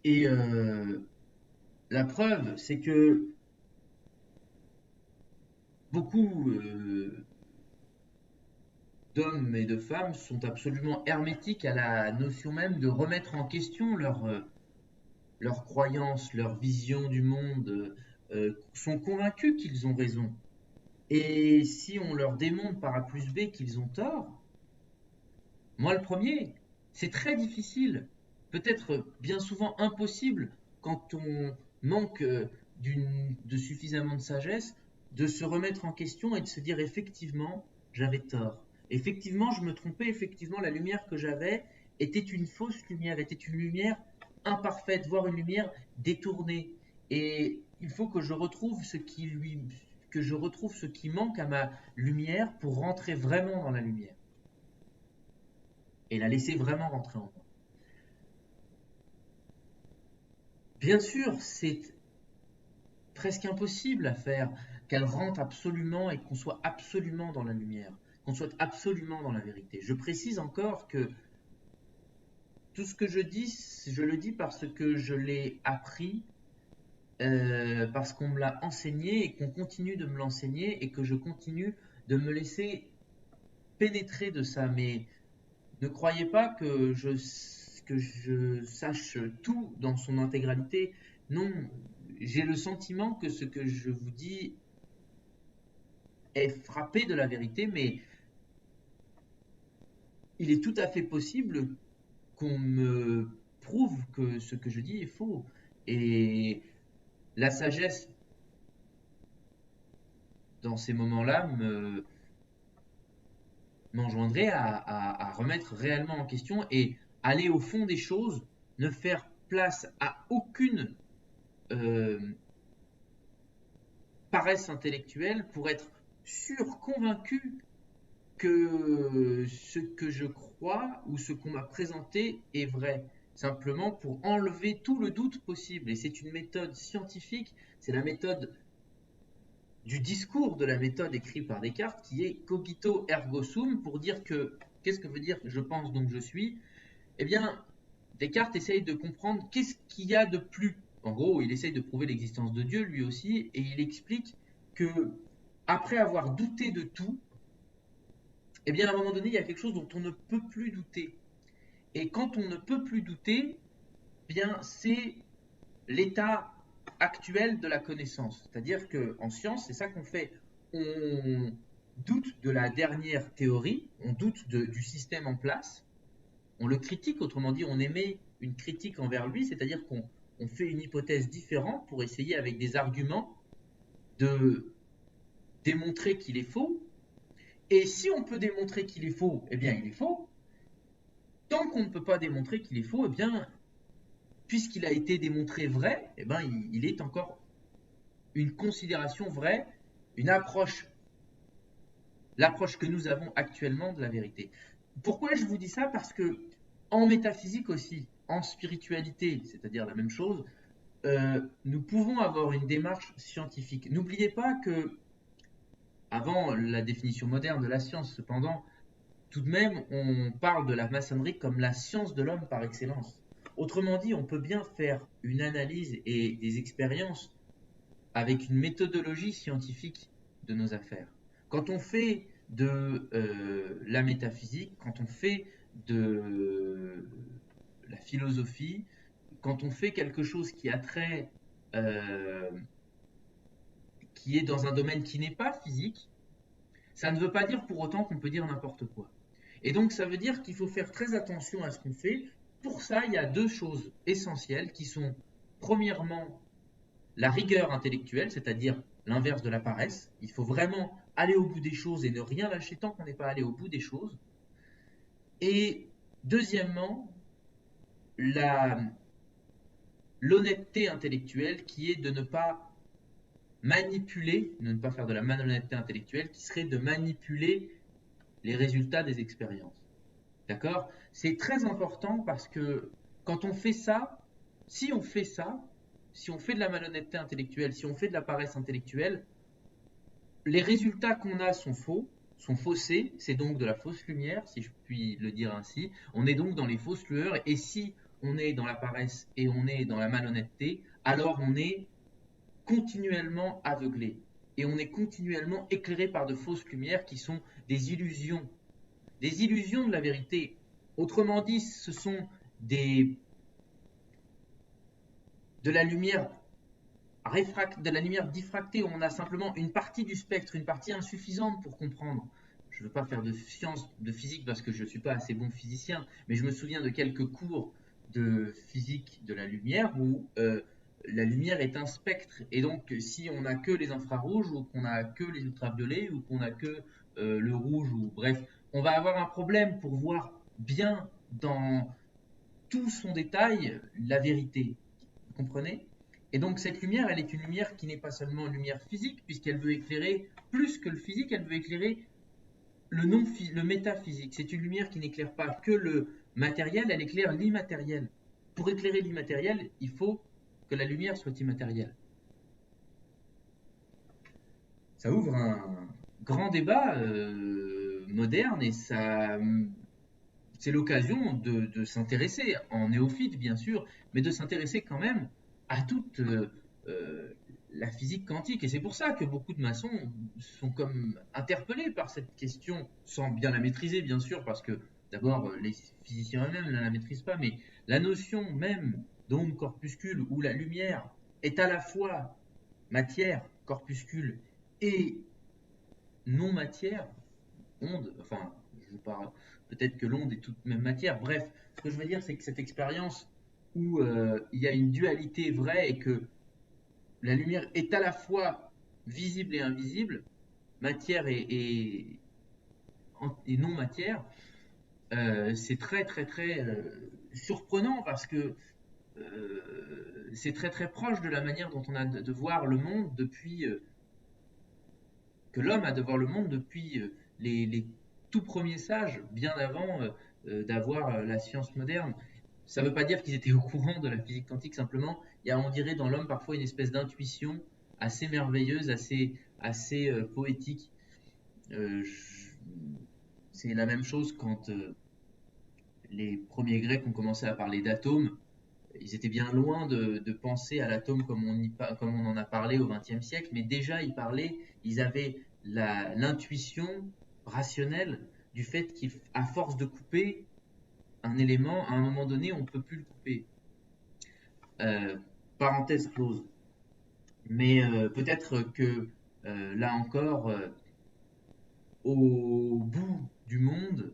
Et la preuve, c'est que beaucoup d'hommes et de femmes sont absolument hermétiques à la notion même de remettre en question leurs croyances, leur vision du monde, sont convaincus qu'ils ont raison. Et si on leur démontre par A plus B qu'ils ont tort, moi le premier, c'est très difficile, peut-être bien souvent impossible, quand on manque de suffisamment de sagesse, de se remettre en question et de se dire effectivement, j'avais tort. Effectivement, je me trompais, effectivement, la lumière que j'avais était une fausse lumière, était une lumière imparfaite, voire une lumière détournée. Et il faut que je retrouve que je retrouve ce qui manque à ma lumière pour rentrer vraiment dans la lumière et la laisser vraiment rentrer en moi. Bien sûr, c'est presque impossible à faire qu'elle rentre absolument et qu'on soit absolument dans la lumière, qu'on soit absolument dans la vérité. Je précise encore que tout ce que je dis, je le dis parce que je l'ai appris, parce qu'on me l'a enseigné et qu'on continue de me l'enseigner et que je continue de me laisser pénétrer de ça. Mais ne croyez pas que je sache tout dans son intégralité. Non, j'ai le sentiment que ce que je vous dis est frappé de la vérité, mais il est tout à fait possible qu'on me prouve que ce que je dis est faux. Et la sagesse, dans ces moments-là, m'enjoindrait à remettre réellement en question et aller au fond des choses, ne faire place à aucune paresse intellectuelle pour être sûr, convaincu que ce que je crois ou ce qu'on m'a présenté est vrai. Simplement pour enlever tout le doute possible. Et c'est une méthode scientifique, c'est la méthode du discours de la méthode écrite par Descartes qui est cogito ergo sum, pour dire que, qu'est-ce que veut dire je pense donc je suis? Eh bien, Descartes essaye de comprendre qu'est-ce qu'il y a de plus En gros, il essaye de prouver l'existence de Dieu lui aussi, et il explique que après avoir douté de tout, eh bien à un moment donné, il y a quelque chose dont on ne peut plus douter. Et quand on ne peut plus douter, eh bien c'est l'état actuel de la connaissance. C'est-à-dire qu'en science, c'est ça qu'on fait. On doute de la dernière théorie, on doute du système en place, on le critique, autrement dit, on émet une critique envers lui, c'est-à-dire qu'on fait une hypothèse différente pour essayer avec des arguments de démontrer qu'il est faux. Et si on peut démontrer qu'il est faux, eh bien il est faux. Tant qu'on ne peut pas démontrer qu'il est faux, eh bien, puisqu'il a été démontré vrai, eh bien, il est encore une considération vraie, une approche, l'approche que nous avons actuellement de la vérité. Pourquoi je vous dis ça? Parce que en métaphysique aussi, en spiritualité, c'est-à-dire la même chose, nous pouvons avoir une démarche scientifique. N'oubliez pas que, avant la définition moderne de la science, cependant, tout de même, on parle de la maçonnerie comme la science de l'homme par excellence. Autrement dit, on peut bien faire une analyse et des expériences avec une méthodologie scientifique de nos affaires. Quand on fait de la métaphysique, quand on fait de la philosophie, quand on fait quelque chose qui a trait, euh, qui est dans un domaine qui n'est pas physique, ça ne veut pas dire pour autant qu'on peut dire n'importe quoi. Et donc ça veut dire qu'il faut faire très attention à ce qu'on fait. Pour ça, il y a deux choses essentielles qui sont, premièrement, la rigueur intellectuelle, c'est-à-dire l'inverse de la paresse. Il faut vraiment aller au bout des choses et ne rien lâcher tant qu'on n'est pas allé au bout des choses. Et deuxièmement, l'honnêteté intellectuelle qui est de ne pas manipuler, de ne pas faire de la malhonnêteté intellectuelle, qui serait de manipuler les résultats des expériences. D'accord? C'est très important parce que quand on fait ça, si on fait ça, si on fait de la malhonnêteté intellectuelle, si on fait de la paresse intellectuelle, les résultats qu'on a sont faux, sont faussés, c'est donc de la fausse lumière, si je puis le dire ainsi. On est donc dans les fausses lueurs, et si on est dans la paresse et on est dans la malhonnêteté, alors on est continuellement aveuglé. Et on est continuellement éclairé par de fausses lumières qui sont des illusions de la vérité. Autrement dit, ce sont de la lumière de la lumière diffractée, où on a simplement une partie du spectre, une partie insuffisante pour comprendre. Je ne veux pas faire de science, de physique, parce que je ne suis pas assez bon physicien, mais je me souviens de quelques cours de physique de la lumière où la lumière est un spectre. Et donc, si on n'a que les infrarouges, ou qu'on n'a que les ultraviolets, ou qu'on n'a que le rouge, ou bref, on va avoir un problème pour voir bien dans tout son détail la vérité. Vous comprenez? Et donc cette lumière, elle est une lumière qui n'est pas seulement une lumière physique, puisqu'elle veut éclairer plus que le physique, elle veut éclairer le métaphysique. C'est une lumière qui n'éclaire pas que le matériel, elle éclaire l'immatériel. Pour éclairer l'immatériel, il faut que la lumière soit immatérielle. Ça ouvre un grand débat moderne et c'est l'occasion de s'intéresser, en néophyte bien sûr, mais de s'intéresser quand même à toute la physique quantique. Et c'est pour ça que beaucoup de maçons sont comme interpellés par cette question, sans bien la maîtriser bien sûr, parce que d'abord les physiciens eux-mêmes ne la maîtrisent pas, mais la notion même d'onde corpuscule, où la lumière est à la fois matière, corpuscule, et non matière, onde, enfin, je parle, peut-être que l'onde est toute même matière. Bref, ce que je veux dire, c'est que cette expérience où il y a une dualité vraie et que la lumière est à la fois visible et invisible, matière et non matière, c'est très très très surprenant parce que c'est très très proche de la manière dont on a de voir le monde depuis que l'homme a de voir le monde depuis les tout premiers sages, bien avant d'avoir la science moderne. Ça ne veut pas dire qu'ils étaient au courant de la physique quantique, simplement, il y a, on dirait, dans l'homme parfois une espèce d'intuition assez merveilleuse, assez poétique. Euh, je- c'est la même chose quand les premiers Grecs ont commencé à parler d'atomes. ils étaient bien loin de penser à l'atome comme on en a parlé au XXe siècle, mais déjà ils avaient l'intuition rationnelle du fait qu'à force de couper un élément, à un moment donné, on ne peut plus le couper. Euh, Parenthèse close. Mais peut-être que là encore, au bout du monde,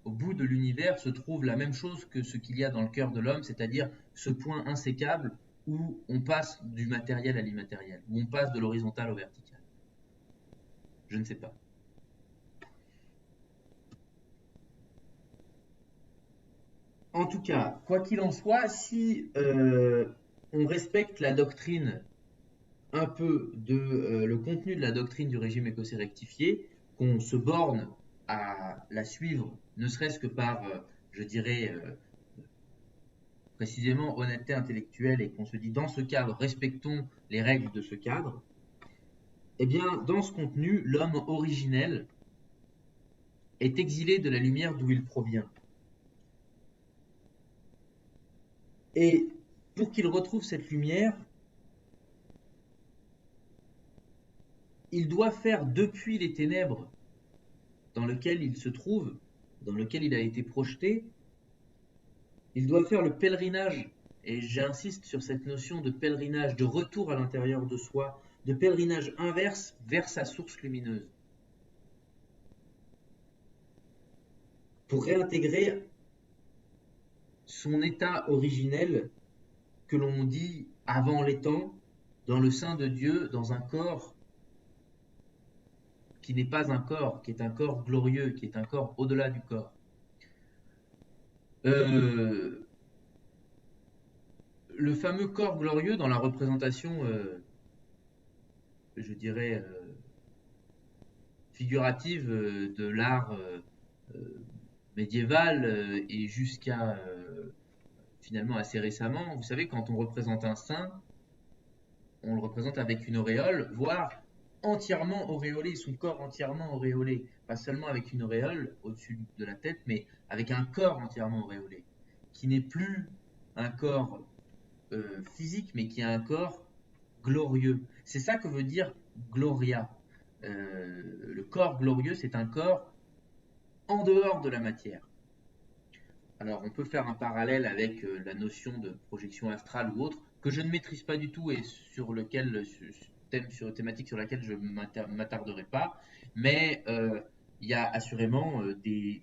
au bout de l'univers, se trouve la même chose que ce qu'il y a dans le cœur de l'homme, c'est-à-dire ce point insécable où on passe du matériel à l'immatériel, où on passe de l'horizontal au vertical. Je ne sais pas. En tout cas, quoi qu'il en soit, si on respecte la doctrine un peu le contenu de la doctrine du régime écossais rectifié, qu'on se borne à la suivre, ne serait-ce que par, je dirais, précisément honnêteté intellectuelle, et qu'on se dit dans ce cadre, respectons les règles de ce cadre, eh bien, dans ce contenu, l'homme originel est exilé de la lumière d'où il provient. Et pour qu'il retrouve cette lumière, il doit faire depuis les ténèbres dans lesquelles il se trouve, dans lesquelles il a été projeté, il doit faire le pèlerinage, et j'insiste sur cette notion de pèlerinage, de retour à l'intérieur de soi, de pèlerinage inverse vers sa source lumineuse, pour réintégrer son état originel que l'on dit avant les temps, dans le sein de Dieu, dans un corps qui n'est pas un corps, qui est un corps glorieux, qui est un corps au-delà du corps. Le fameux corps glorieux dans la représentation, je dirais, figurative de l'art médiéval et jusqu'à finalement assez récemment. Vous savez, quand on représente un saint, on le représente avec une auréole, voire entièrement auréolé, son corps entièrement auréolé. Pas seulement avec une auréole au-dessus de la tête, mais avec un corps entièrement auréolé, qui n'est plus un corps physique, mais qui est un corps glorieux. C'est ça que veut dire gloria. Le corps glorieux, c'est un corps en dehors de la matière. Alors, on peut faire un parallèle avec la notion de projection astrale ou autre, que je ne maîtrise pas du tout et sur lequel, sur thématique sur laquelle je ne m'attarderai pas, mais il y a assurément des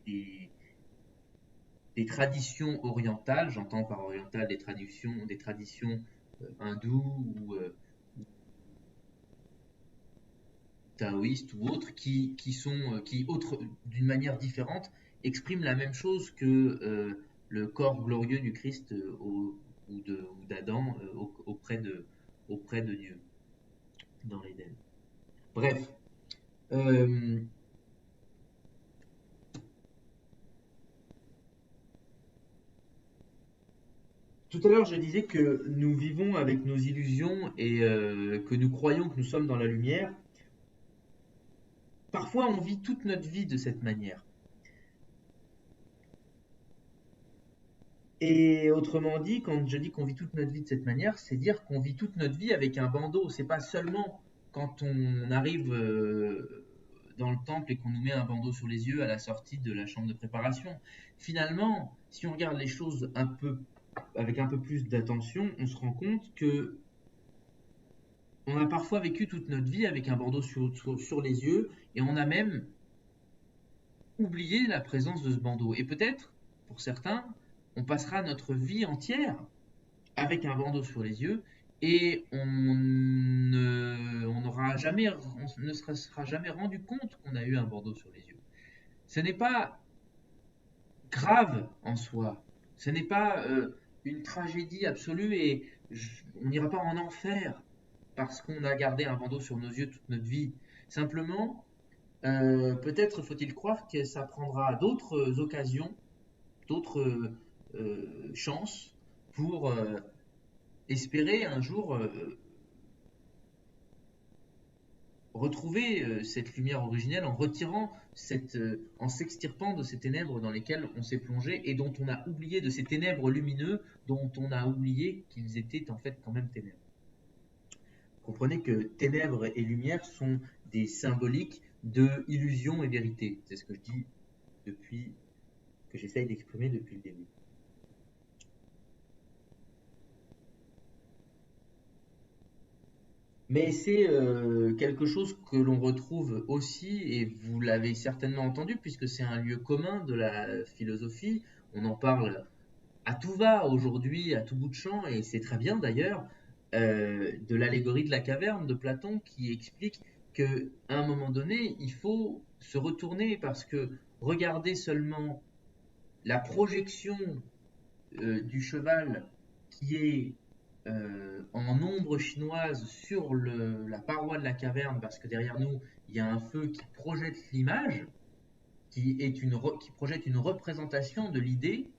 traditions orientales, j'entends par orientales des traditions hindoues ou taoïstes ou autres qui d'une manière différente, expriment la même chose que le corps glorieux du Christ ou d'Adam auprès de Dieu dans l'Éden. Bref, euh, tout à l'heure je disais que nous vivons avec nos illusions et que nous croyons que nous sommes dans la lumière. Parfois on vit toute notre vie de cette manière. Et autrement dit, quand je dis qu'on vit toute notre vie de cette manière, c'est dire qu'on vit toute notre vie avec un bandeau. C'est pas seulement quand on arrive dans le temple et qu'on nous met un bandeau sur les yeux à la sortie de la chambre de préparation. Finalement, si on regarde les choses avec un peu plus d'attention, on se rend compte que on a parfois vécu toute notre vie avec un bandeau sur les yeux et on a même oublié la présence de ce bandeau. Et peut-être, pour certains, on passera notre vie entière avec un bandeau sur les yeux et on ne se sera jamais rendu compte qu'on a eu un bandeau sur les yeux. Ce n'est pas grave en soi, ce n'est pas une tragédie absolue et on n'ira pas en enfer parce qu'on a gardé un bandeau sur nos yeux toute notre vie. Simplement, peut-être faut-il croire que ça prendra d'autres occasions, d'autres chances pour espérer un jour retrouver cette lumière originelle en retirant en s'extirpant de ces ténèbres dans lesquelles on s'est plongé et dont on a oublié, de ces ténèbres lumineux dont on a oublié qu'ils étaient en fait quand même ténèbres. Comprenez que ténèbres et lumière sont des symboliques de illusion et vérité. C'est ce que je dis que j'essaye d'exprimer depuis le début. Mais c'est quelque chose que l'on retrouve aussi, et vous l'avez certainement entendu, puisque c'est un lieu commun de la philosophie. On en parle à tout va aujourd'hui, à tout bout de champ, et c'est très bien d'ailleurs, de l'allégorie de la caverne de Platon qui explique qu'à un moment donné, il faut se retourner parce que regarder seulement la projection du cheval qui est en ombre chinoise sur la paroi de la caverne, parce que derrière nous, il y a un feu qui projette l'image, qui projette une représentation de l'idée.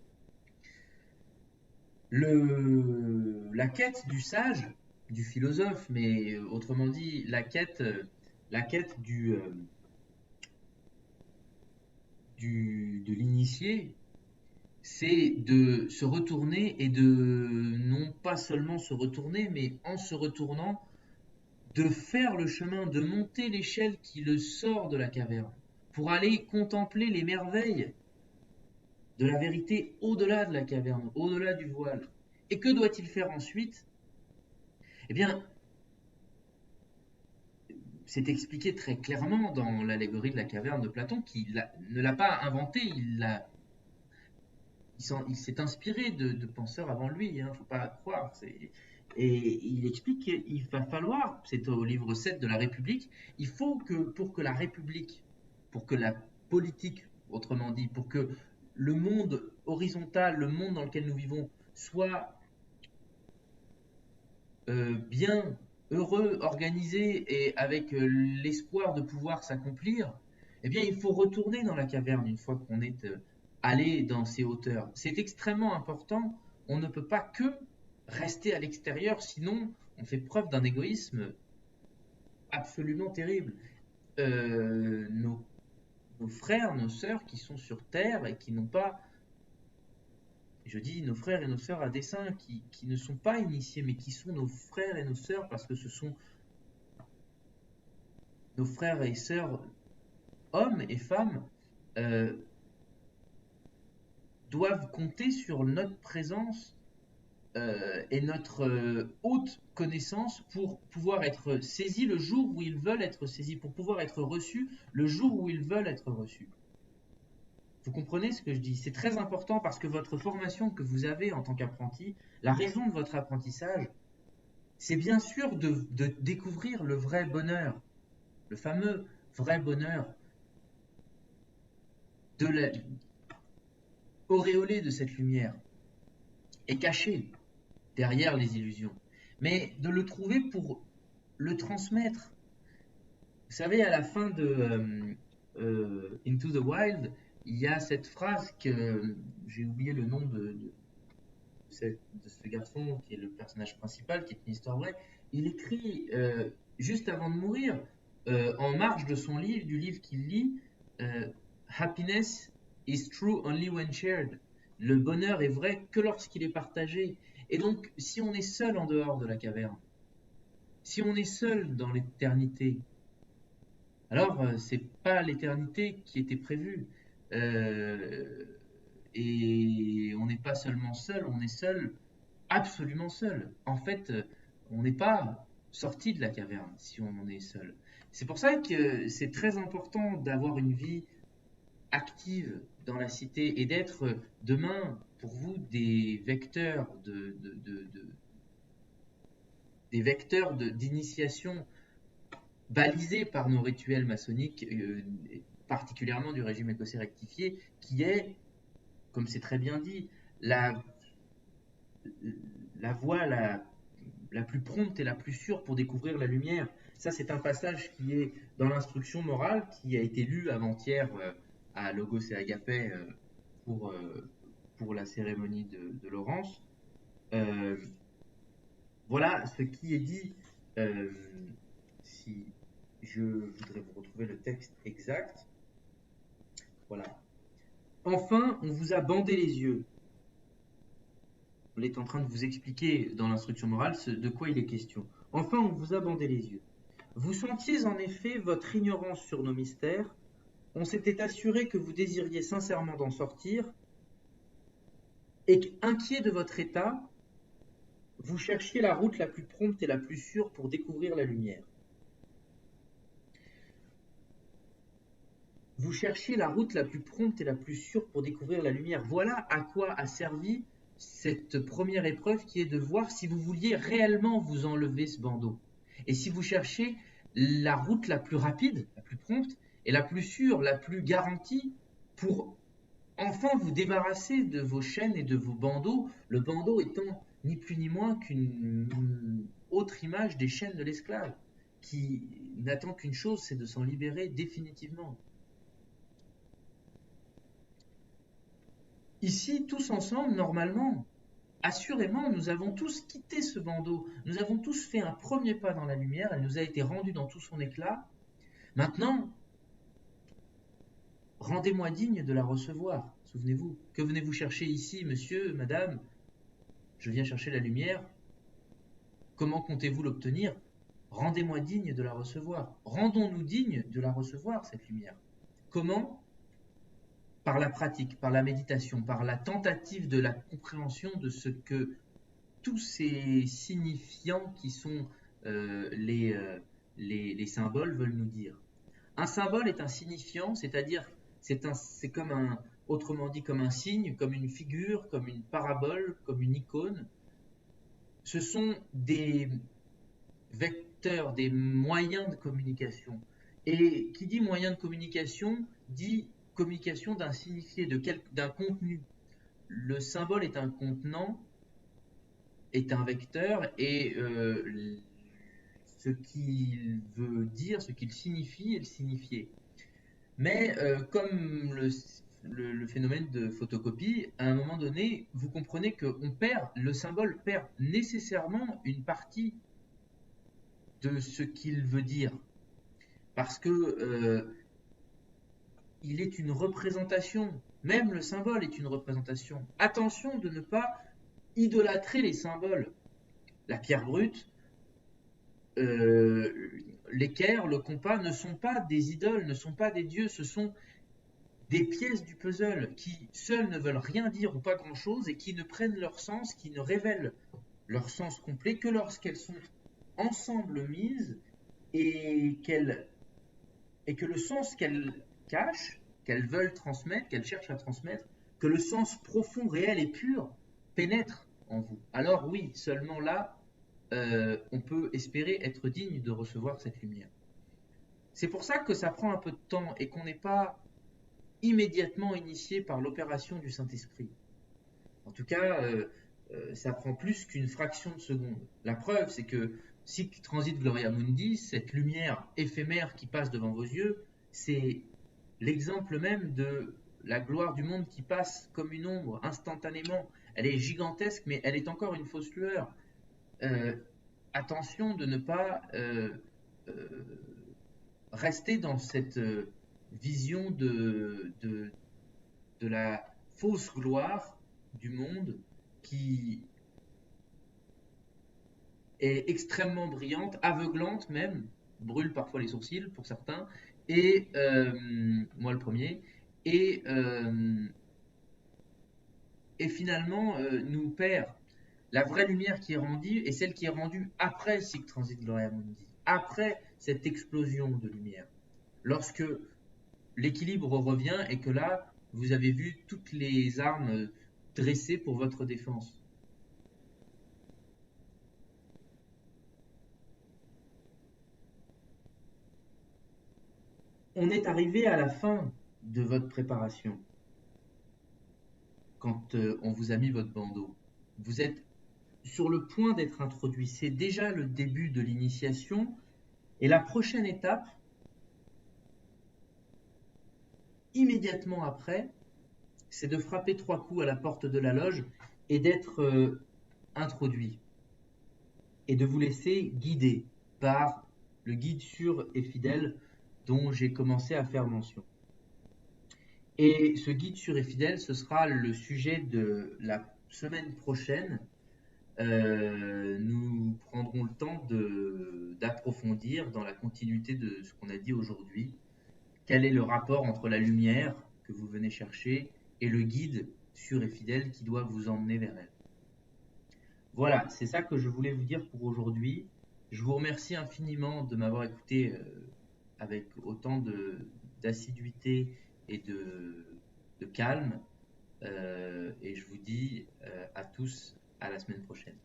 La quête du sage, du philosophe, mais autrement dit, la quête de l'initié, c'est de se retourner et de non pas seulement se retourner, mais en se retournant, de faire le chemin, de monter l'échelle qui le sort de la caverne, pour aller contempler les merveilles de la vérité au-delà de la caverne, au-delà du voile. Et que doit-il faire ensuite? Eh bien, c'est expliqué très clairement dans l'allégorie de la caverne de Platon, ne l'a pas inventé, il s'est inspiré de penseurs avant lui, il ne faut pas croire. Et il explique qu'il va falloir, c'est au livre 7 de la République, il faut que pour que la République, pour que la politique, autrement dit, pour que le monde horizontal, le monde dans lequel nous vivons, soit bien, heureux, organisé et avec l'espoir de pouvoir s'accomplir, eh bien, il faut retourner dans la caverne une fois qu'on est allé dans ces hauteurs. C'est extrêmement important. On ne peut pas que rester à l'extérieur, sinon on fait preuve d'un égoïsme absolument terrible. Nos frères, nos sœurs qui sont sur Terre et qui n'ont pas, je dis nos frères et nos sœurs à dessein, qui ne sont pas initiés, mais qui sont nos frères et nos sœurs parce que ce sont nos frères et sœurs, hommes et femmes, euh, doivent compter sur notre présence et notre haute connaissance pour pouvoir être saisis le jour où ils veulent être saisis, pour pouvoir être reçus le jour où ils veulent être reçus. Vous comprenez ce que je dis? C'est très important parce que votre formation que vous avez en tant qu'apprenti, la raison de votre apprentissage, c'est bien sûr de découvrir le vrai bonheur, le fameux vrai bonheur de la, auréolé de cette lumière et caché derrière les illusions, mais de le trouver pour le transmettre. Vous savez, à la fin de Into the Wild, il y a cette phrase que j'ai oublié le nom de ce garçon qui est le personnage principal, qui est une histoire vraie. Il écrit juste avant de mourir, en marge de son livre, du livre qu'il lit, Happiness is true only when shared. Le bonheur est vrai que lorsqu'il est partagé. Et donc, si on est seul en dehors de la caverne, si on est seul dans l'éternité, alors c'est pas l'éternité qui était prévue. Euh, et on n'est pas seulement seul, on est seul, absolument seul. En fait, on n'est pas sorti de la caverne si on est seul. C'est pour ça que c'est très important d'avoir une vie active dans la cité et d'être demain pour vous des vecteurs des vecteurs d'initiation balisés par nos rituels maçonniques, particulièrement du régime écossais rectifié, qui est, comme c'est très bien dit, la voie la plus prompte et la plus sûre pour découvrir la lumière. Ça, c'est un passage qui est dans l'instruction morale, qui a été lu avant-hier à Logos et Agapé pour, pour la cérémonie de Laurence. Voilà ce qui est dit. Si Je voudrais vous retrouver le texte exact. Voilà. Enfin, on vous a bandé les yeux. On est en train de vous expliquer dans l'instruction morale de quoi il est question. Enfin, on vous a bandé les yeux. Vous sentiez en effet votre ignorance sur nos mystères. On s'était assuré que vous désiriez sincèrement d'en sortir et qu'inquiet de votre état, vous cherchiez la route la plus prompte et la plus sûre pour découvrir la lumière. Vous cherchiez la route la plus prompte et la plus sûre pour découvrir la lumière. Voilà à quoi a servi cette première épreuve qui est de voir si vous vouliez réellement vous enlever ce bandeau. Et si vous cherchez la route la plus rapide, la plus prompte et la plus sûre, la plus garantie pour enfin vous débarrasser de vos chaînes et de vos bandeaux, le bandeau étant ni plus ni moins qu'une autre image des chaînes de l'esclave, qui n'attend qu'une chose, c'est de s'en libérer définitivement. Ici, tous ensemble, normalement, assurément, nous avons tous quitté ce bandeau, nous avons tous fait un premier pas dans la lumière, elle nous a été rendue dans tout son éclat. Maintenant, rendez-moi digne de la recevoir. Souvenez-vous, que venez-vous chercher ici, monsieur, madame? Je viens chercher la lumière. Comment comptez-vous l'obtenir? Rendez-moi digne de la recevoir. Rendons-nous dignes de la recevoir, cette lumière. Comment? Par la pratique, par la méditation, par la tentative de la compréhension de ce que tous ces signifiants qui sont les symboles veulent nous dire. Un symbole est un signifiant, c'est-à-dire c'est comme autrement dit, comme un signe, comme une figure, comme une parabole, comme une icône. Ce sont des vecteurs, des moyens de communication. Et qui dit moyen de communication, dit communication d'un signifié, d'un contenu. Le symbole est un contenant, est un vecteur, et ce qu'il veut dire, ce qu'il signifie est le signifié. Mais comme le phénomène de photocopie, à un moment donné, vous comprenez que le symbole perd nécessairement une partie de ce qu'il veut dire. Parce que il est une représentation. Même le symbole est une représentation. Attention de ne pas idolâtrer les symboles. La pierre brute, l'équerre, le compas ne sont pas des idoles, ne sont pas des dieux, ce sont des pièces du puzzle qui seules ne veulent rien dire ou pas grand-chose et qui ne prennent leur sens, qui ne révèlent leur sens complet que lorsqu'elles sont ensemble mises et que le sens qu'elles cachent, qu'elles veulent transmettre, qu'elles cherchent à transmettre, que le sens profond, réel et pur pénètre en vous. Alors oui, seulement là, on peut espérer être digne de recevoir cette lumière. C'est pour ça que ça prend un peu de temps et qu'on n'est pas immédiatement initié par l'opération du Saint-Esprit. En tout cas, ça prend plus qu'une fraction de seconde. La preuve, c'est que Sic transit gloria mundi, cette lumière éphémère qui passe devant vos yeux, c'est l'exemple même de la gloire du monde qui passe comme une ombre instantanément. Elle est gigantesque, mais elle est encore une fausse lueur. Attention de ne pas rester dans cette vision de la fausse gloire du monde qui est extrêmement brillante, aveuglante même, brûle parfois les sourcils pour certains, et moi le premier, et finalement nous perd. La vraie lumière qui est rendue est celle qui est rendue après Sic Transit Gloria Mundi, après cette explosion de lumière. Lorsque l'équilibre revient et que là, vous avez vu toutes les armes dressées pour votre défense. On est arrivé à la fin de votre préparation quand on vous a mis votre bandeau. Vous êtes sur le point d'être introduit. C'est déjà le début de l'initiation. Et la prochaine étape, immédiatement après, c'est de frapper 3 coups à la porte de la loge et d'être introduit. Et de vous laisser guider par le guide sûr et fidèle dont j'ai commencé à faire mention. Et ce guide sûr et fidèle, ce sera le sujet de la semaine prochaine. Nous prendrons le temps d'approfondir dans la continuité de ce qu'on a dit aujourd'hui, quel est le rapport entre la lumière que vous venez chercher et le guide sûr et fidèle qui doit vous emmener vers elle. Voilà, c'est ça que je voulais vous dire pour aujourd'hui. Je vous remercie infiniment de m'avoir écouté avec autant d'assiduité et de calme. Et je vous dis à tous à la semaine prochaine.